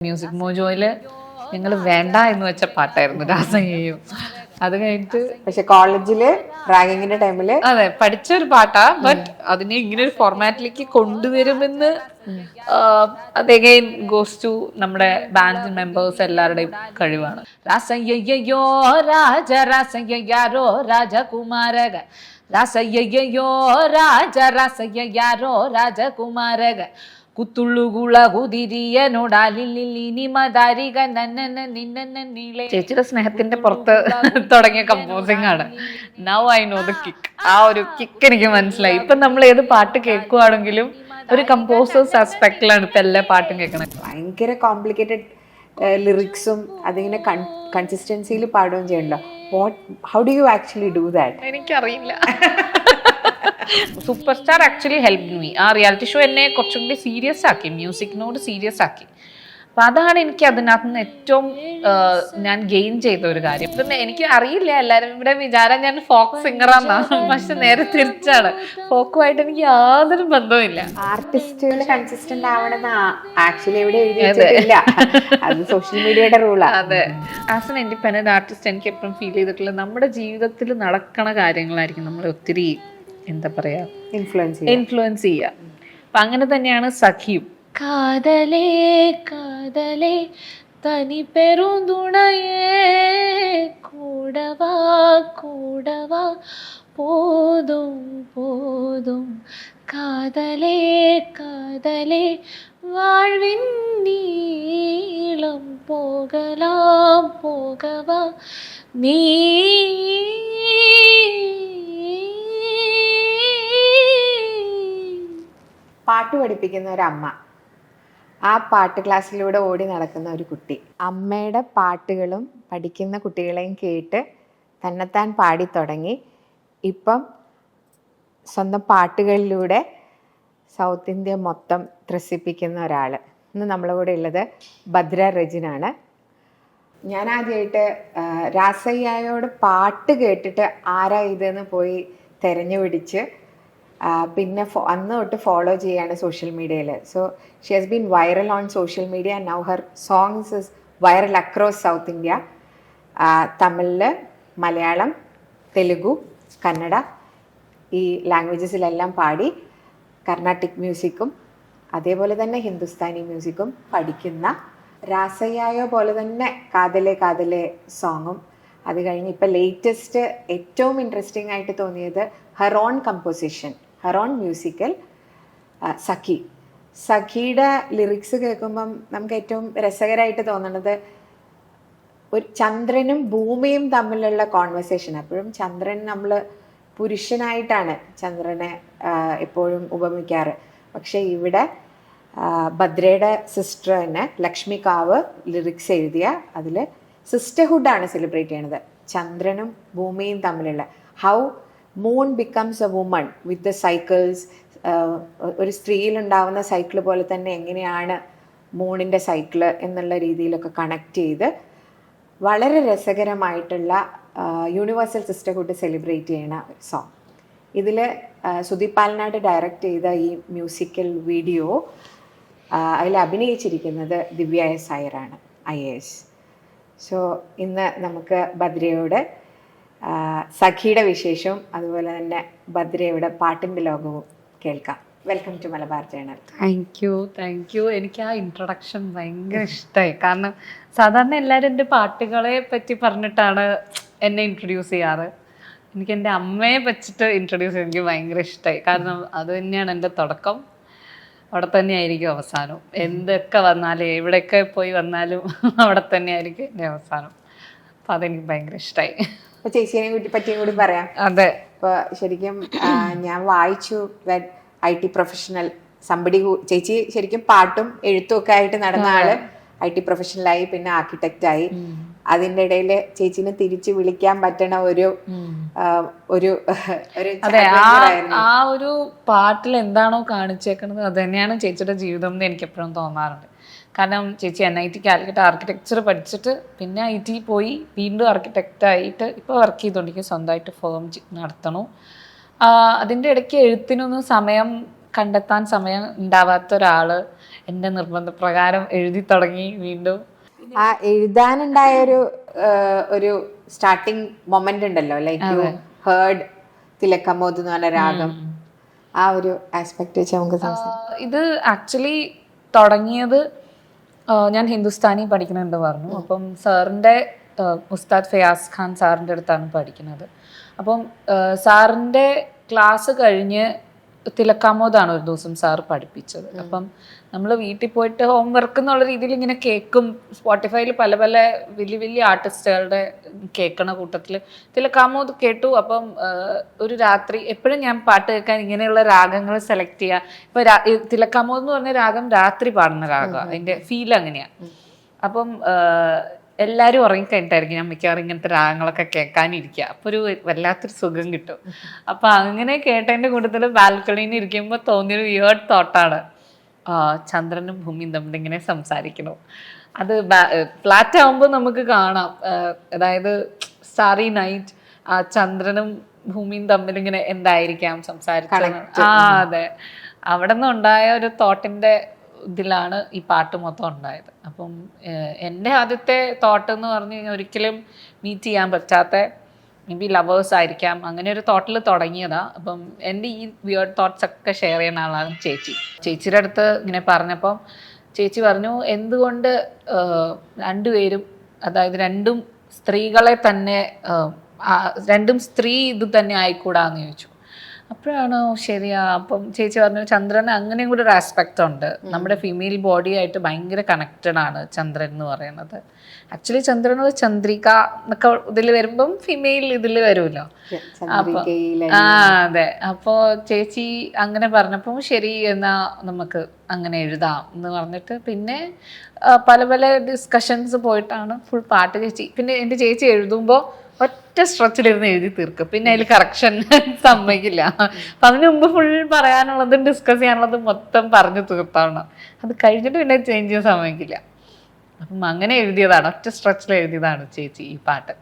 Music മോജോയില് ഞങ്ങൾ വേണ്ട എന്ന് വെച്ച പാട്ടായിരുന്നു രാസയ്യയും. അത് കഴിഞ്ഞിട്ട് പക്ഷെ കോളേജില് റാഗിങ്ങിന്റെ ടൈമില് അതെ പഠിച്ചൊരു പാട്ടാ. ബട്ട് അതിനെ ഇങ്ങനെ ഒരു ഫോർമാറ്റിലേക്ക് കൊണ്ടുവരുമെന്ന് അത് അഗൈൻ ഗോസ് ടു നമ്മുടെ ബാൻഡ് മെമ്പേഴ്സ് എല്ലാവരുടെയും കഴിവാണ്. രാസയ്യോ രാജ രാസയ്യാരോ രാജകുമാരക രാസയ്യോ രാജ രാസയ്യാരോ രാജകുമാരക കുത്തുള്ളുകുള കുതിരിയനോടാലിനിമതാരിക നീളെ. ചേച്ചിയുടെ സ്നേഹത്തിന്റെ പുറത്ത് തുടങ്ങിയ കമ്പോസിംഗ് ആണ്. Now I know the kick. ആ ഒരു കിക്ക് എനിക്ക് മനസ്സിലായി. ഇപ്പൊ നമ്മൾ ഏത് പാട്ട് കേൾക്കുവാണെങ്കിലും ഒരു കമ്പോസേഴ്സ് ആസ്പെക്റ്റിലാണ് ഇപ്പൊ എല്ലാ പാട്ടും കേൾക്കണത്. ഭയങ്കര കോംപ്ലിക്കേറ്റഡ് ലിറിക്സും അതിങ്ങനെ കൺസിസ്റ്റൻസിയിൽ പാടുകയും ചെയ്യണ്ടോ. How do you actually do that? എനിക്കറിയില്ല. Super star actually help me. ആ റിയാലിറ്റി ഷോ എന്നെ കുറച്ചും കൂടി സീരിയസ് ആക്കി, മ്യൂസിക്കിനോട് സീരിയസ് ആക്കി. അപ്പൊ അതാണ് എനിക്ക് അതിനകത്ത് നിന്ന് ഏറ്റവും ഞാൻ ഗെയിൻ ചെയ്ത ഒരു കാര്യം. ഇപ്പം എനിക്ക് അറിയില്ല, എല്ലാവരും ഇവിടെ വിചാരം ഞാൻ ഫോക്ക് സിംഗറാന്നാ. പക്ഷെ നേരെ തിരിച്ചാണ്. ഫോക്കുമായിട്ട് എനിക്ക് യാതൊരു ബന്ധവുമില്ല. ആർട്ടിസ്റ്റുകൾ കൺസിസ്റ്റന്റ് ആവണമെന്ന് ആക്ച്വലി ഇവിടെ എഴുതിയിട്ടില്ല. അത് സോഷ്യൽ മീഡിയയുടെ റൂളാണ്. അതെ, ആസ് എൻ ഇൻഡിപെൻഡന്റ് ആർട്ടിസ്റ്റ് എനിക്ക് എപ്പോഴും ഫീൽ ചെയ്തിട്ടുള്ള നമ്മുടെ ജീവിതത്തിൽ നടക്കണ കാര്യങ്ങളായിരിക്കും നമ്മളെ ഒത്തിരി എന്താ പറയാ ഇൻഫ്ലുവൻസ് ചെയ്യുക. അപ്പൊ അങ്ങനെ തന്നെയാണ് സഖിയും. കാതലേ കാതലേ തനി പെരുന്തുണയേ കൂടവാ കൂടവാ പോതും പോതും കാതലേ കാതലേ വാഴ്വിൻ നീളം പോകലാം പോകവാ നീ. പാട്ട് പഠിപ്പിക്കുന്ന ഒരമ്മ, ആ പാട്ട് ക്ലാസ്സിലൂടെ ഓടി നടക്കുന്ന ഒരു കുട്ടി, അമ്മയുടെ പാട്ടുകളും പഠിക്കുന്ന കുട്ടികളെയും കേട്ട് തന്നെത്താൻ പാടി തുടങ്ങി. ഇപ്പം സ്വന്തം പാട്ടുകളിലൂടെ സൗത്ത് ഇന്ത്യ മൊത്തം ത്രസിപ്പിക്കുന്ന ഒരാൾ. ഇന്ന് നമ്മളെ കൂടെ ഉള്ളത് ഭദ്ര രജിനാണ്. ഞാൻ ആദ്യമായിട്ട് രാസയ്യായോട് പാട്ട് കേട്ടിട്ട് ആരാ ഇതെന്ന് പോയി തിരഞ്ഞു പിടിച്ച് പിന്നെ അന്ന് തൊട്ട് ഫോളോ ചെയ്യാണ് സോഷ്യൽ മീഡിയയിൽ. So she has been viral on social media and now Har songs is viral across south India. തമിഴിൽ, മലയാളം, തെലുഗു, കന്നഡ ഈ ലാംഗ്വേജസിലെല്ലാം പാടി കർണാട്ടിക് മ്യൂസിക്കും അതേപോലെ തന്നെ ഹിന്ദുസ്ഥാനി മ്യൂസിക്കും പഠിക്കുന്ന രാസയ്യായോ പോലെ തന്നെ കാതലേ കാതലേ സോങ്ങും. അത് കഴിഞ്ഞ് ഇപ്പം ലേറ്റസ്റ്റ് ഏറ്റവും ഇൻട്രസ്റ്റിംഗ് ആയിട്ട് തോന്നിയത് her own composition, her own musical Sakhi. സഖിയുടെ ലിറിക്സ് കേൾക്കുമ്പം നമുക്ക് ഏറ്റവും രസകരമായിട്ട് തോന്നുന്നത് ഒരു ചന്ദ്രനും ഭൂമിയും തമ്മിലുള്ള കോൺവെർസേഷൻ. അപ്പോഴും ചന്ദ്രൻ നമ്മൾ പുരുഷനായിട്ടാണ് ചന്ദ്രനെ എപ്പോഴും ഉപമിക്കാറ്. പക്ഷേ ഇവിടെ ഭദ്രയുടെ സിസ്റ്റർ തന്നെ ലക്ഷ്മികാവ് ലിറിക്സ് എഴുതിയ അതിൽ സിസ്റ്റർഹുഡാണ് സെലിബ്രേറ്റ് ചെയ്യണത്. ചന്ദ്രനും ഭൂമിയും തമ്മിലുള്ള how moon becomes A woman with the cycles. ഒരു സ്ത്രീയിലുണ്ടാവുന്ന സൈക്കിൾ പോലെ തന്നെ എങ്ങനെയാണ് മൂണിൻ്റെ സൈക്കിള് എന്നുള്ള രീതിയിലൊക്കെ കണക്ട് ചെയ്ത് വളരെ രസകരമായിട്ടുള്ള യൂണിവേഴ്സൽ സിസ്റ്റർഹുഡ് സെലിബ്രേറ്റ് ചെയ്യണ ഒരു സോങ്. ഇതിൽ സുദീപ് പാലനാട് ഡയറക്റ്റ് ചെയ്ത ഈ മ്യൂസിക്കൽ വീഡിയോ അതിൽ അഭിനയിച്ചിരിക്കുന്നത് ദിവ്യ എസ് അയ്യറാണ്, IAS. സോ ഇന്ന് നമുക്ക് ഭദ്രയോട് സഖിയുടെ വിശേഷവും അതുപോലെ തന്നെ ഭദ്രയുടെ പാട്ടിൻ്റെ ലോകവും കേൾക്കാം. Welcome to Malabar Journal. Thank you. എനിക്ക് ആ ഇൻട്രൊഡക്ഷൻ ഭയങ്കര ഇഷ്ടമായി. കാരണം സാധാരണ എല്ലാവരും എൻ്റെ പാട്ടുകളെ പറ്റി പറഞ്ഞിട്ടാണ് എന്നെ ഇൻട്രൊഡ്യൂസ് ചെയ്യാറ്. എനിക്ക് എൻ്റെ അമ്മയെ വെച്ചിട്ട് ഇൻട്രൊഡ്യൂസ് ചെയ്യാൻ എനിക്ക് ഭയങ്കര ഇഷ്ടമായി. കാരണം അത് തന്നെയാണ് എൻ്റെ തുടക്കം, അവിടെ തന്നെയായിരിക്കും അവസാനം. എന്തൊക്കെ വന്നാലും എവിടെയൊക്കെ പോയി വന്നാലും അവിടെ തന്നെയായിരിക്കും എൻ്റെ അവസാനം. അപ്പം അതെനിക്ക് ഭയങ്കര ഇഷ്ടമായി. അപ്പോൾ ചേച്ചിയെ പറ്റിയും കൂടി പറയാം. അതെ, ഇപ്പോൾ ശരിക്കും ഞാൻ വായിച്ചു IT പ്രൊഫഷണൽ സംബടി. ചേച്ചി ശരിക്കും പാട്ടും എഴുത്തും ഒക്കെ ആയിട്ട് നടന്ന ആള് IT പ്രൊഫഷണലായി, പിന്നെ ആർക്കിടെക്റ്റായി. അതിൻ്റെ ഇടയിൽ ചേച്ചിനെ തിരിച്ചു വിളിക്കാൻ പറ്റണ ഒരു അതെ, ആ ഒരു പാട്ടിൽ എന്താണോ കാണിച്ചേക്കുന്നത് അത് തന്നെയാണ് ചേച്ചിയുടെ ജീവിതം എന്ന് എനിക്ക് എപ്പോഴും തോന്നാറുണ്ട്. കാരണം ചേച്ചി NIT കാലിക്കറ്റ് ആർക്കിടെക്ചർ പഠിച്ചിട്ട് പിന്നെ IT പോയി വീണ്ടും ആർക്കിടെക്റ്റായിട്ട് ഇപ്പോൾ വർക്ക് ചെയ്തുകൊണ്ടിരിക്കും. സ്വന്തമായിട്ട് ഫേം നടത്തണു. അതിൻ്റെ ഇടയ്ക്ക് എഴുത്തിനൊന്നും കണ്ടെത്താൻ സമയം ഉണ്ടാവാത്ത ഒരാൾ എൻ്റെ നിർബന്ധപ്രകാരം എഴുതി തുടങ്ങി വീണ്ടും. ആ എഴുതാനുണ്ടായ ഒരു സ്റ്റാർട്ടിങ് മൊമെന്റ് ഉണ്ടല്ലോ, ലൈക്ക് യു ഹേർഡ് തിലക്കമോദ് എന്ന് പറഞ്ഞ രാഗം, ആ ഒരു ആസ്പെക്ട് വെച്ച് നമുക്ക് ഇത് ആക്ച്വലി തുടങ്ങിയത് ഞാൻ ഹിന്ദുസ്ഥാനി പഠിക്കുന്നുണ്ട് പറഞ്ഞു. അപ്പം സാറിൻ്റെ ഉസ്താദ് ഫയാസ് ഖാൻ സാറിൻ്റെ അടുത്താണ് പഠിക്കുന്നത്. അപ്പം സാറിൻ്റെ ക്ലാസ് കഴിഞ്ഞ് തിലക്കാമോദാണ് ഒരു ദിവസം സാറ് പഠിപ്പിച്ചത്. അപ്പം നമ്മൾ വീട്ടിൽ പോയിട്ട് ഹോംവർക്ക് എന്നുള്ള രീതിയിൽ ഇങ്ങനെ കേൾക്കും. സ്പോട്ടിഫൈയിൽ പല പല വലിയ വലിയ ആർട്ടിസ്റ്റുകളുടെ കേൾക്കണ കൂട്ടത്തിൽ തിലക്കാമോദ് കേട്ടു. അപ്പം ഒരു രാത്രി എപ്പോഴും ഞാൻ പാട്ട് കേൾക്കാൻ ഇങ്ങനെയുള്ള രാഗങ്ങൾ സെലക്ട് ചെയ്യുക. ഇപ്പം തിലക്കാമോദ് എന്ന് പറഞ്ഞ രാഗം രാത്രി പാടുന്ന രാഗമാണ്, അതിൻ്റെ ഫീൽ അങ്ങനെയാണ്. അപ്പം എല്ലാവരും ഉറങ്ങിക്കഴിഞ്ഞിട്ടായിരിക്കും ഞാൻ മിക്കവാറും ഇങ്ങനത്തെ രാഗങ്ങളൊക്കെ കേൾക്കാനിരിക്കുക. അപ്പോൾ ഒരു വല്ലാത്തൊരു സുഖം കിട്ടും. അപ്പം അങ്ങനെ കേട്ടതിൻ്റെ കൂട്ടത്തിൽ ബാൽക്കണിയിൽ ഇരിക്കുമ്പോൾ തോന്നിയൊരു വിയേർഡ് തോട്ടാണ്, ചന്ദ്രനും ഭൂമിയും തമ്മിൽ ഇങ്ങനെ സംസാരിക്കണം. അത് ഫ്ലാറ്റ് ആകുമ്പോൾ നമുക്ക് കാണാം, അതായത് സ്റ്റാറി നൈറ്റ്, ആ ചന്ദ്രനും ഭൂമിയും തമ്മിൽ ഇങ്ങനെ എന്തായിരിക്കാം സംസാരിച്ചത്. അതെ, അവിടെ നിന്ന് ഉണ്ടായ ഒരു തോട്ടിൻ്റെ ഇതിലാണ് ഈ പാട്ട് മൊത്തം ഉണ്ടായത്. അപ്പം എൻ്റെ ആദ്യത്തെ തോട്ട് എന്ന് പറഞ്ഞു കഴിഞ്ഞാൽ ഒരിക്കലും മീറ്റ് ചെയ്യാൻ പറ്റാത്ത മേ ബി ലവേഴ്സ് ആയിരിക്കാം, അങ്ങനെ ഒരു തോട്ടിൽ തുടങ്ങിയതാ. അപ്പം എൻ്റെ ഈ വിയേർഡ് തോട്ട്സ് ഒക്കെ ഷെയർ ചെയ്യുന്ന ആളാണ് ചേച്ചി. ചേച്ചിയുടെ അടുത്ത് ഇങ്ങനെ പറഞ്ഞപ്പം ചേച്ചി പറഞ്ഞു, എന്തുകൊണ്ട് രണ്ടുപേരും, അതായത് രണ്ടും സ്ത്രീകളെ തന്നെ, രണ്ടും സ്ത്രീ ഇത് തന്നെ ആയിക്കൂടാന്ന് ചോദിച്ചു. അപ്പോഴാണോ ശരിയാ. അപ്പം ചേച്ചി പറഞ്ഞു, ചന്ദ്രന് അങ്ങനെയും കൂടെ ഒരു ആസ്പെക്റ്റ് ഉണ്ട്, നമ്മുടെ ഫീമെയിൽ ബോഡി ആയിട്ട് ഭയങ്കര കണക്റ്റഡ് ആണ് ചന്ദ്രൻ എന്ന് പറയുന്നത്. ആക്ച്വലി ചന്ദ്രൻ ചന്ദ്രിക എന്നൊക്കെ ഇതിൽ വരുമ്പം ഫീമെയിൽ ഇതിൽ വരുമല്ലോ. അപ്പൊ അതെ, അപ്പോൾ ചേച്ചി അങ്ങനെ പറഞ്ഞപ്പോൾ ശരി എന്നാ നമുക്ക് അങ്ങനെ എഴുതാം എന്ന് പറഞ്ഞിട്ട് പിന്നെ പല പല ഡിസ്കഷൻസ് പോയിട്ടാണ് ഫുൾ പാട്ട് ചേച്ചി. പിന്നെ എൻ്റെ ചേച്ചി എഴുതുമ്പോൾ ഒറ്റ സ്ട്രെച്ചിലിരുന്ന് എഴുതി തീർക്കും, പിന്നെ അതിൽ കറക്ഷൻ സമ്മതിക്കില്ല. അപ്പം അതിന് മുമ്പ് ഫുൾ പറയാനുള്ളതും ഡിസ്കസ് ചെയ്യാനുള്ളതും മൊത്തം പറഞ്ഞു തീർത്താണ്. അത് കഴിഞ്ഞിട്ട് പിന്നെ ചേഞ്ച് ചെയ്യാൻ സമ്മതിക്കില്ല. അപ്പം അങ്ങനെ എഴുതിയതാണ്, ഒറ്റ സ്ട്രെച്ചിൽ എഴുതിയതാണ് ചേച്ചി ഈ പാട്ട്.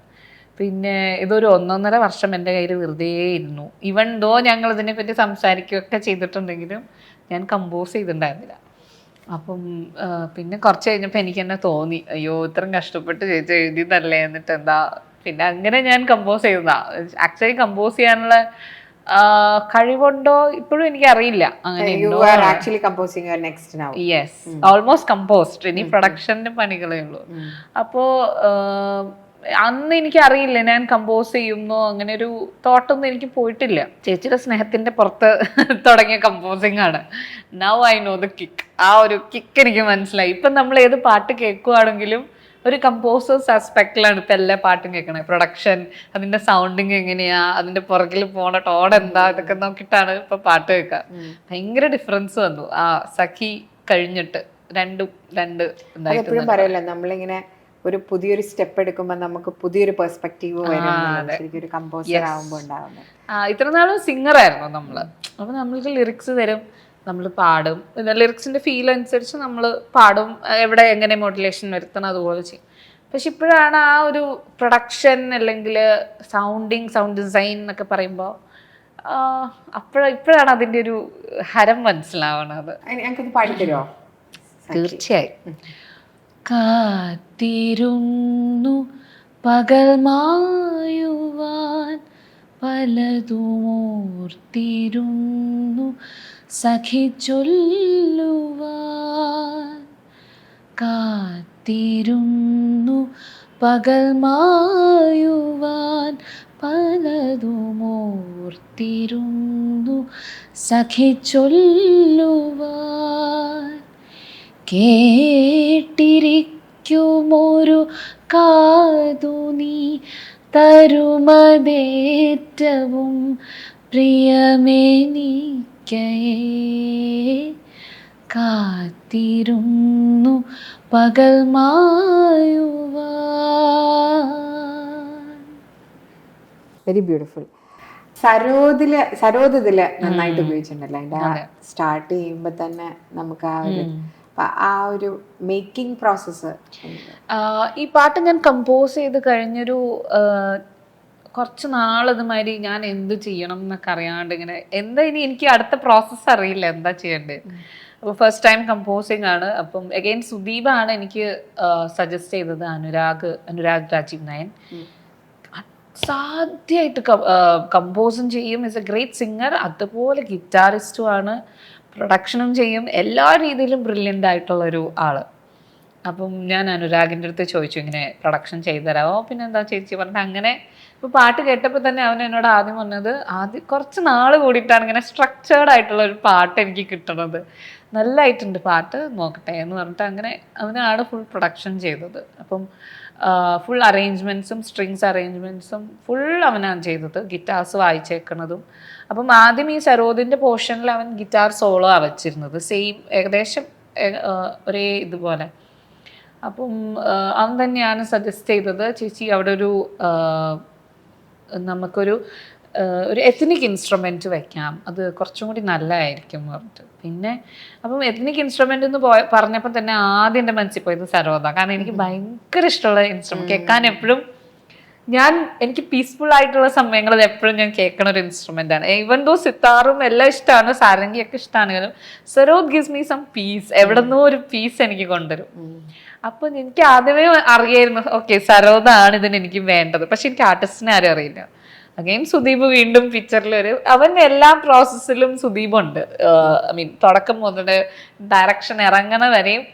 പിന്നെ ഇതൊരു 1.5 വർഷം എൻ്റെ കയ്യിൽ വെറുതെ ഇരുന്നു. ഈവൻ ദോ ഞങ്ങൾ ഇതിനെപ്പറ്റി സംസാരിക്കുകയൊക്കെ ചെയ്തിട്ടുണ്ടെങ്കിലും ഞാൻ കമ്പോസ് ചെയ്തിട്ടുണ്ടായിരുന്നില്ല. അപ്പം പിന്നെ കുറച്ച് കഴിഞ്ഞപ്പോൾ എനിക്ക് തന്നെ തോന്നി, അയ്യോ ഇത്രയും കഷ്ടപ്പെട്ട് ചേച്ചി എഴുതിയതല്ലേ, എന്നിട്ട് എന്താ. പിന്നെ അങ്ങനെ ഞാൻ കമ്പോസ് ചെയ്തതാ. ആക്ച്വലി കമ്പോസ് ചെയ്യാനുള്ള കഴിവുണ്ടോ ഇപ്പോഴും എനിക്ക് അറിയില്ല. അങ്ങനെ യെസ്, ഓൾമോസ്റ്റ് കമ്പോസ്ഡ്. ഇനി പ്രൊഡക്ഷന്റെ പണികളേ ഉള്ളൂ. അപ്പോ അന്ന് എനിക്ക് അറിയില്ല ഞാൻ കമ്പോസ് ചെയ്യുന്നോ, അങ്ങനെ ഒരു തോട്ടൊന്നും എനിക്ക് പോയിട്ടില്ല. ചേച്ചിയുടെ സ്നേഹത്തിന്റെ പുറത്ത് തുടങ്ങിയ കമ്പോസിങ് ആണ്. Now I know the kick. ആ ഒരു കിക്ക് എനിക്ക് മനസ്സിലായി. ഇപ്പം നമ്മൾ ഏത് പാട്ട് കേൾക്കുവാണെങ്കിലും ഒരു കമ്പോസേഴ്സ് ആസ്പെക്റ്റിലാണ് ഇപ്പം എല്ലാ പാട്ടും കേൾക്കണേ. പ്രൊഡക്ഷൻ, അതിന്റെ സൗണ്ടിങ് എങ്ങനെയാ, അതിന്റെ പുറകിൽ പോണ ടോൺ എന്താ, ഇതൊക്കെ നോക്കിയിട്ടാണ് ഇപ്പൊ പാട്ട് കേൾക്കുക. ഭയങ്കര ഡിഫറൻസ് വന്നു ആ സഖി കഴിഞ്ഞിട്ട്. രണ്ടും രണ്ട് എപ്പോഴും പറയല്ലോ, നമ്മളിങ്ങനെ ഒരു പുതിയൊരു സ്റ്റെപ്പ് എടുക്കുമ്പോൾ നമുക്ക് പുതിയൊരു പെർസ്പെക്റ്റീവ് ഒരു കമ്പോസർ ആവുമ്പോൾ ഉണ്ടാവുന്നത്. ഇത്ര നാളും സിംഗർ ആയിരുന്നു നമ്മള്. അപ്പൊ നമ്മൾക്ക് ലിറിക്സ് തരും, നമ്മൾ പാടും, ലിറിക്സിന്റെ ഫീൽ അനുസരിച്ച് നമ്മൾ പാടും, എവിടെ എങ്ങനെ മോഡുലേഷൻ വരുത്തണം അതുപോലെ ചെയ്യും. പക്ഷെ ഇപ്പോഴാണ് ആ ഒരു പ്രൊഡക്ഷൻ അല്ലെങ്കിൽ സൗണ്ട് ഡിസൈൻ എന്നൊക്കെ പറയുമ്പോൾ ഇപ്പോഴാണ് അതിൻ്റെ ഒരു ഹരം മനസ്സിലാവണത്. ഞങ്ങൾക്കൊന്ന് പാടിത്തരുമോ? തീർച്ചയായും. കാത്തിരുന്നു പകൽ മായുവാൻ പലതുമോർത്തിരുന്നു സഖി ചൊല്ലുവാൻ. കാത്തിരുന്നു പകൽ മായുവാൻ പലതുമോർത്തിരുന്നു സഖി ചൊല്ലുവാൻ. കേട്ടിരിക്കുമൊരു കാതു നീ തരുമതേറ്റവും പ്രിയമെനിക്കേ. കാത്തിരുന്നു പകൽ മായുവാൻ. Very beautiful. സരോദ് ഇതില് നന്നായിട്ട് ഉപയോഗിച്ചിട്ടുണ്ടല്ലോ. അതിന്റെ സ്റ്റാർട്ട് ചെയ്യുമ്പോ തന്നെ നമുക്ക് ആ ഒരു മേക്കിംഗ് പ്രോസസ്സ്. ഈ പാട്ട് ഞാൻ കമ്പോസ് ചെയ്ത് കഴിഞ്ഞൊരു കുറച്ച് നാളിതുമാതിരി ഞാൻ എന്ത് ചെയ്യണം എന്നൊക്കെ അറിയാണ്ട് ഇങ്ങനെ എന്താ ഇനി എനിക്ക് അടുത്ത പ്രോസസ്സ് അറിയില്ല എന്താ ചെയ്യേണ്ടത്. അപ്പോൾ ഫസ്റ്റ് ടൈം കമ്പോസിങ് ആണ്. അപ്പം അഗെയിൻ സുദീപാണ് എനിക്ക് സജസ്റ്റ് ചെയ്തത്. അനുരാഗ് രാജീവ് നയൻ സാധ്യമായിട്ട് കമ്പോസും ചെയ്യും, ഇസ് എ ഗ്രേറ്റ് സിംഗർ, അതുപോലെ ഗിറ്റാറിസ്റ്റും ആണ്, പ്രൊഡക്ഷനും ചെയ്യും, എല്ലാ രീതിയിലും ബ്രില്യൻ്റ് ആയിട്ടുള്ളൊരു ആള്. അപ്പം ഞാൻ അനുരാഗിൻ്റെ അടുത്ത് ചോദിച്ചു ഇങ്ങനെ പ്രൊഡക്ഷൻ ചെയ്തു തരാമോ, പിന്നെ എന്താ ചേച്ചി പറഞ്ഞിട്ട് അങ്ങനെ. ഇപ്പോൾ പാട്ട് കേട്ടപ്പോൾ തന്നെ അവൻ എന്നോട് ആദ്യം പറഞ്ഞത് കുറച്ച് നാൾ കൂടിയിട്ടാണ് ഇങ്ങനെ സ്ട്രക്ചേർഡ് ആയിട്ടുള്ള ഒരു പാട്ട് എനിക്ക് കിട്ടുന്നത്, നല്ലതായിട്ടുണ്ട് പാട്ട്, നോക്കട്ടെ എന്ന് പറഞ്ഞിട്ട് അങ്ങനെ അവനാണ് ഫുൾ പ്രൊഡക്ഷൻ ചെയ്തത്. അപ്പം ഫുൾ അറേഞ്ച്മെൻറ്റ്സും സ്ട്രിങ്സ് അറേഞ്ച്മെൻറ്റ്സും ഫുൾ അവനാണ് ചെയ്തത്, ഗിറ്റാർസ് വായിച്ചേക്കുന്നതും. അപ്പം ആദ്യം ഈ സരോദിൻ്റെ പോർഷനിൽ അവൻ ഗിറ്റാർ സോളോ ആണ് വെച്ചിരുന്നത്, സെയിം ഏകദേശം ഒരേ ഇതുപോലെ. അപ്പം അവൻ തന്നെയാണ് സജസ്റ്റ് ചെയ്തത്, ചേച്ചി അവിടെ നമുക്കൊരു എത്നിക് ഇൻസ്ട്രുമെൻറ്റ് വെക്കാം, അത് കുറച്ചും കൂടി നല്ലതായിരിക്കും എന്ന് പറഞ്ഞിട്ട്. പിന്നെ അപ്പം എത്നിക് ഇൻസ്ട്രുമെൻ്റ് എന്ന് പറഞ്ഞപ്പോൾ തന്നെ ആദ്യം എൻ്റെ മനസ്സിൽ പോയത് സരോദ. കാരണം എനിക്ക് ഭയങ്കര ഇഷ്ടമുള്ള ഇൻസ്ട്രുമെൻറ്റ്, കേൾക്കാൻ എപ്പോഴും എനിക്ക് പീസ്ഫുൾ ആയിട്ടുള്ള സമയങ്ങളിൽ എപ്പോഴും ഞാൻ കേൾക്കണ ഒരു ഇൻസ്ട്രുമെൻ്റ് ആണ്. ഈവൻ ദോ സിത്താറും എല്ലാം ഇഷ്ടമാണ്, സാരംഗിയൊക്കെ ഇഷ്ടമാണെങ്കിലും sarod gives me some peace, എവിടെന്നോ ഒരു പീസ് എനിക്ക് കൊണ്ടുവരും. അപ്പൊ എനിക്ക് ആദ്യമേ അറിയായിരുന്നു ഓക്കെ സരോദാണ് ഇതിന് എനിക്ക് വേണ്ടത്, പക്ഷെ എനിക്ക് ആർട്ടിസ്റ്റിനെ ആരും അറിയില്ല. അഗെയിൻ സുദീപ് വീണ്ടും പിക്ചറിൽ അവൻ എല്ലാ പ്രോസസ്സിലും സുദീപുണ്ട്. ഐ മീൻ തുടക്കം മുതൽ ഡയറക്ഷൻ ഇറങ്ങണ വരെയും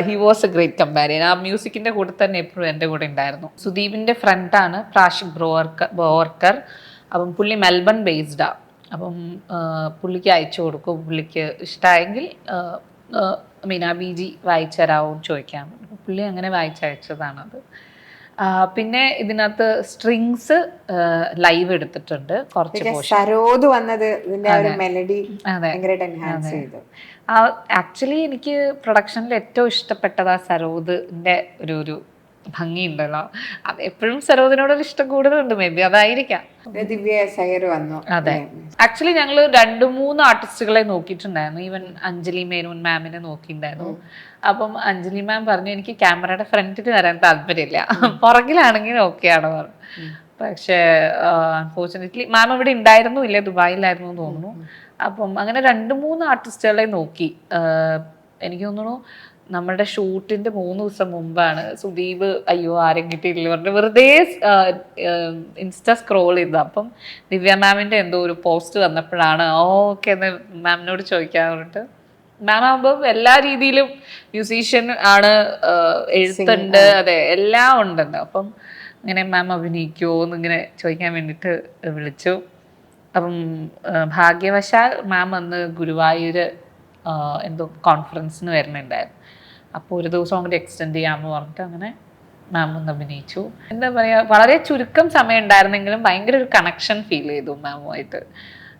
he was A great companion. ആ മ്യൂസിക്കിന്റെ കൂടെ തന്നെ എപ്പോഴും എൻ്റെ കൂടെ ഉണ്ടായിരുന്നു. സുദീപിന്റെ ഫ്രണ്ടാണ് പ്രാഷിക് ബോവർക്കർ. അപ്പം പുള്ളി മെൽബൺ ബേസ്ഡാ. അപ്പം പുള്ളിക്ക് അയച്ചു കൊടുക്കും, പുള്ളിക്ക് ഇഷ്ടമായെങ്കിൽ മീനാ ബി ജി വായിച്ചു തരാമോ എന്ന് ചോദിക്കാം. പുള്ളി അങ്ങനെ വായിച്ചയച്ചതാണത്. പിന്നെ ഇതിനകത്ത് സ്ട്രിങ്സ് ലൈവ് എടുത്തിട്ടുണ്ട് കുറച്ച്. സരോദ് വന്നത് മെലഡി ആക്ച്വലി എനിക്ക് പ്രൊഡക്ഷനിൽ ഏറ്റവും ഇഷ്ടപ്പെട്ടത് ആ സരോദിന്റെ ഒരു ഭംഗിയുണ്ടല്ലോ, അത് എപ്പോഴും സരോദിനോടൊരു ഇഷ്ടം കൂടുതലുണ്ട്, മേ ബി അതായിരിക്കാം. അതെ, ആക്ച്വലി ഞങ്ങൾ 2-3 ആർട്ടിസ്റ്റുകളെ നോക്കിയിട്ടുണ്ടായിരുന്നു. ഈവൻ അഞ്ജലി മേനോൻ മാമിനെ നോക്കിയിട്ടുണ്ടായിരുന്നു. അപ്പം അഞ്ജലി മാം പറഞ്ഞു എനിക്ക് ക്യാമറയുടെ ഫ്രണ്ടിൽ വരാൻ താല്പര്യമില്ല, പുറകിലാണെങ്കിൽ ഓക്കെയാണ് പറഞ്ഞു. പക്ഷേ അൺഫോർച്ചുനേറ്റ്ലി മാം ഇവിടെ ഉണ്ടായിരുന്നു ഇല്ല, ദുബായിലായിരുന്നു എന്ന് തോന്നുന്നു. അപ്പം അങ്ങനെ 2-3 ആർട്ടിസ്റ്റുകളെ നോക്കി. എനിക്ക് തോന്നുന്നു നമ്മുടെ ഷൂട്ടിന്റെ 3 ദിവസം മുമ്പാണ് സുദീപ് അയ്യോ ആരും കിട്ടിയില്ല പറഞ്ഞിട്ട് വെറുതെ ഇൻസ്റ്റ സ്ക്രോൾ ചെയ്തത്. അപ്പം ദിവ്യ മാമിന്റെ എന്തോ ഒരു പോസ്റ്റ് വന്നപ്പോഴാണ് ഓക്കെ എന്ന് മാമിനോട് ചോദിക്കാൻ പറഞ്ഞിട്ട്. മാം ആകുമ്പോൾ എല്ലാ രീതിയിലും മ്യൂസീഷ്യൻ ആണ്, എഴുത്തുണ്ട്, അതെ എല്ലാം ഉണ്ടല്ലോ. അപ്പം ഇങ്ങനെ മാം അഭിനയിക്കുമോ എന്നിങ്ങനെ ചോദിക്കാൻ വേണ്ടിയിട്ട് വിളിച്ചു. അപ്പം ഭാഗ്യവശാൽ മാം അന്ന് ഗുരുവായൂർ എന്തോ കോൺഫറൻസിന് വരുന്നുണ്ടായിരുന്നു. അപ്പോൾ ഒരു ദിവസം കൂടി എക്സ്റ്റെൻഡ് ചെയ്യാമെന്ന് പറഞ്ഞിട്ട് അങ്ങനെ മാം ഒന്ന് അഭിനയിച്ചു. എന്താ പറയുക, വളരെ ചുരുക്കം സമയം ഉണ്ടായിരുന്നെങ്കിലും ഭയങ്കര ഒരു കണക്ഷൻ ഫീൽ ചെയ്തു മാമുമായിട്ട്.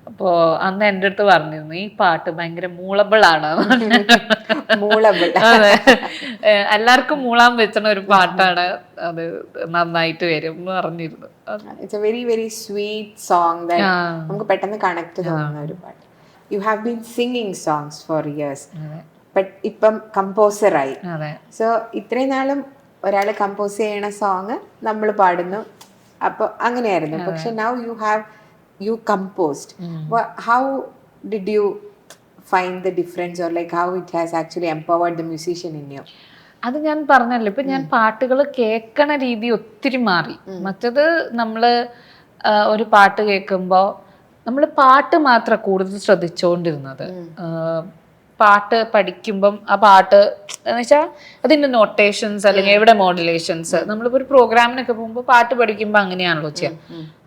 അപ്പോൾ അന്ന് എൻ്റെ അടുത്ത് പറഞ്ഞിരുന്നു ഈ പാട്ട് ഭയങ്കര മൂളബിൾ ആണ്. അതെ, എല്ലാവർക്കും മൂളാൻ പറ്റുന്ന ഒരു പാട്ടാണ്, അത് നന്നായിട്ട് വരും എന്ന് പറഞ്ഞിരുന്നു. It's A very very sweet song, നമുക്ക് പെട്ടെന്ന് കണക്ട് തോന്നുന്ന ഒരു പാട്ട്. You have been singing songs for years, but ഇപ്പം കമ്പോസറായി. സോ ഇത്രയും നാളും ഒരാൾ കമ്പോസ് ചെയ്യണ സോങ് നമ്മൾ പാടുന്നു, അപ്പോൾ അങ്ങനെയായിരുന്നു. പക്ഷെ now you composed. How did you find the difference, or like how it has actually empowered the musician in you? അത് ഞാൻ പറഞ്ഞല്ലോ, ഇപ്പൊ ഞാൻ പാട്ടുകൾ കേൾക്കണ രീതി ഒത്തിരി മാറി. മറ്റത് നമ്മള് ഒരു പാട്ട് കേൾക്കുമ്പോൾ നമ്മൾ പാട്ട് മാത്രം കൂടുതൽ ശ്രദ്ധിച്ചുകൊണ്ടിരുന്നത്. പാട്ട് പഠിക്കുമ്പം ആ പാട്ട് എന്ന് വെച്ചാൽ അതിൻ്റെ നൊട്ടേഷൻസ് അല്ലെങ്കിൽ എവിടെ മോഡുലേഷൻസ്, നമ്മളിപ്പോൾ ഒരു പ്രോഗ്രാമിനൊക്കെ പോകുമ്പോൾ പാട്ട് പഠിക്കുമ്പോൾ അങ്ങനെയാണല്ലോ ചെയ്യാം.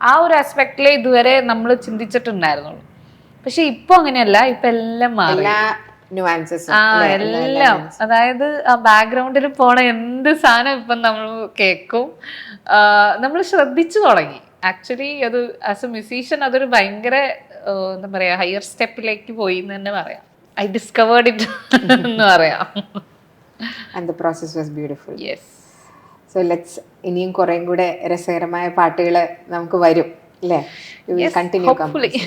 ആ ഒരു ആസ്പെക്റ്റിലെ ഇതുവരെ നമ്മൾ ചിന്തിച്ചിട്ടുണ്ടായിരുന്നുള്ളൂ. പക്ഷെ ഇപ്പൊ അങ്ങനെയല്ല, ഇപ്പൊ എല്ലാം മാറി. എല്ലാം, അതായത് ആ ബാക്ക്ഗ്രൗണ്ടിൽ പോണ എന്ത് സാധനം ഇപ്പം നമ്മൾ കേൾക്കും, നമ്മൾ ശ്രദ്ധിച്ചു തുടങ്ങി. ആക്ച്വലി അത് ആസ് എ മ്യൂസീഷ്യൻ അതൊരു ഭയങ്കര എന്താ പറയാ ഹയർ സ്റ്റെപ്പിലേക്ക് പോയി എന്ന് തന്നെ പറയാം. ഐ ഡിസ്കവേർഡ് ഇറ്റ് എന്ന് പറയാം. And the process was beautiful. Yes. So let's ഇനിയും കുറേം കൂടെ രസകരമായ പാട്ടുകൾ നമുക്ക് വരും അല്ലേ? We will continue composing.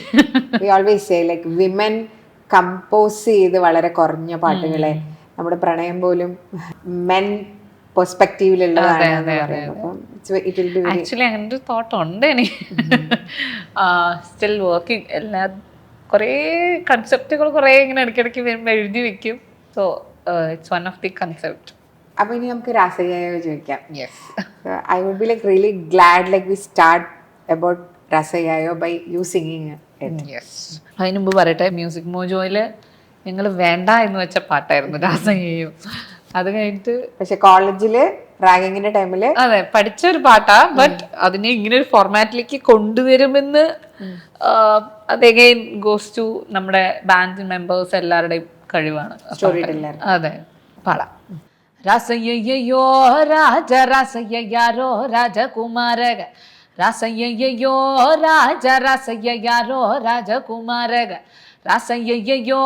We always say like women compose ചെയ്ത് വളരെ കുറഞ്ഞ പാട്ടുകളെ, നമ്മുടെ പ്രണയം പോലും മെൻ പെർസ്പെക്റ്റീവിലുള്ളതാണ്. ആക്ച്വലി അങ്ങനെ ഒരു തോട്ട് ഉണ്ട് എനിക്ക്. Still working. എല്ലാ കുറേ കൺസെപ്റ്റുകൾ കുറേ ഇങ്ങനെ ഇടയ്ക്കിടയ്ക്ക് വരുമ്പോൾ എഴുതി വെക്കും. So it's one of the concept. അപ്പൊ ഇനി നമുക്ക് രാസയ്യായോ ചോദിക്കാം. Yes. I would be like really glad like we start about രാസയ്യായോ by you singing it. Yes. അതിന് മുമ്പ് പറയട്ടെ, മ്യൂസിക് മോജോയില് ഞങ്ങൾ വേണ്ട എന്ന് വെച്ച പാട്ടായിരുന്നു രാസയ്യോ. അത് കഴിഞ്ഞിട്ട് പക്ഷെ കോളേജില് റാഗിങ്ങിന്റെ ടൈമില് അതെ പഠിച്ച ഒരു പാട്ടാ. ബട്ട് അതിനെ ഇങ്ങനെ ഒരു ഫോർമാറ്റിലേക്ക് കൊണ്ടുവരുമെന്ന് അത് അഗൈൻ ഗോസ് ടു നമ്മുടെ ബാൻഡ് മെമ്പേഴ്സ് എല്ലാവരുടെയും കഴിവാണ്. Story teller. അതെ, പാടാം. രാസയ്യോ രാജ രാസയ്യാരോ രാജകുമാരക, രാസയ്യോ രാജ രാസയ്യാരോ രാജകുമാരക, രാസയ്യോ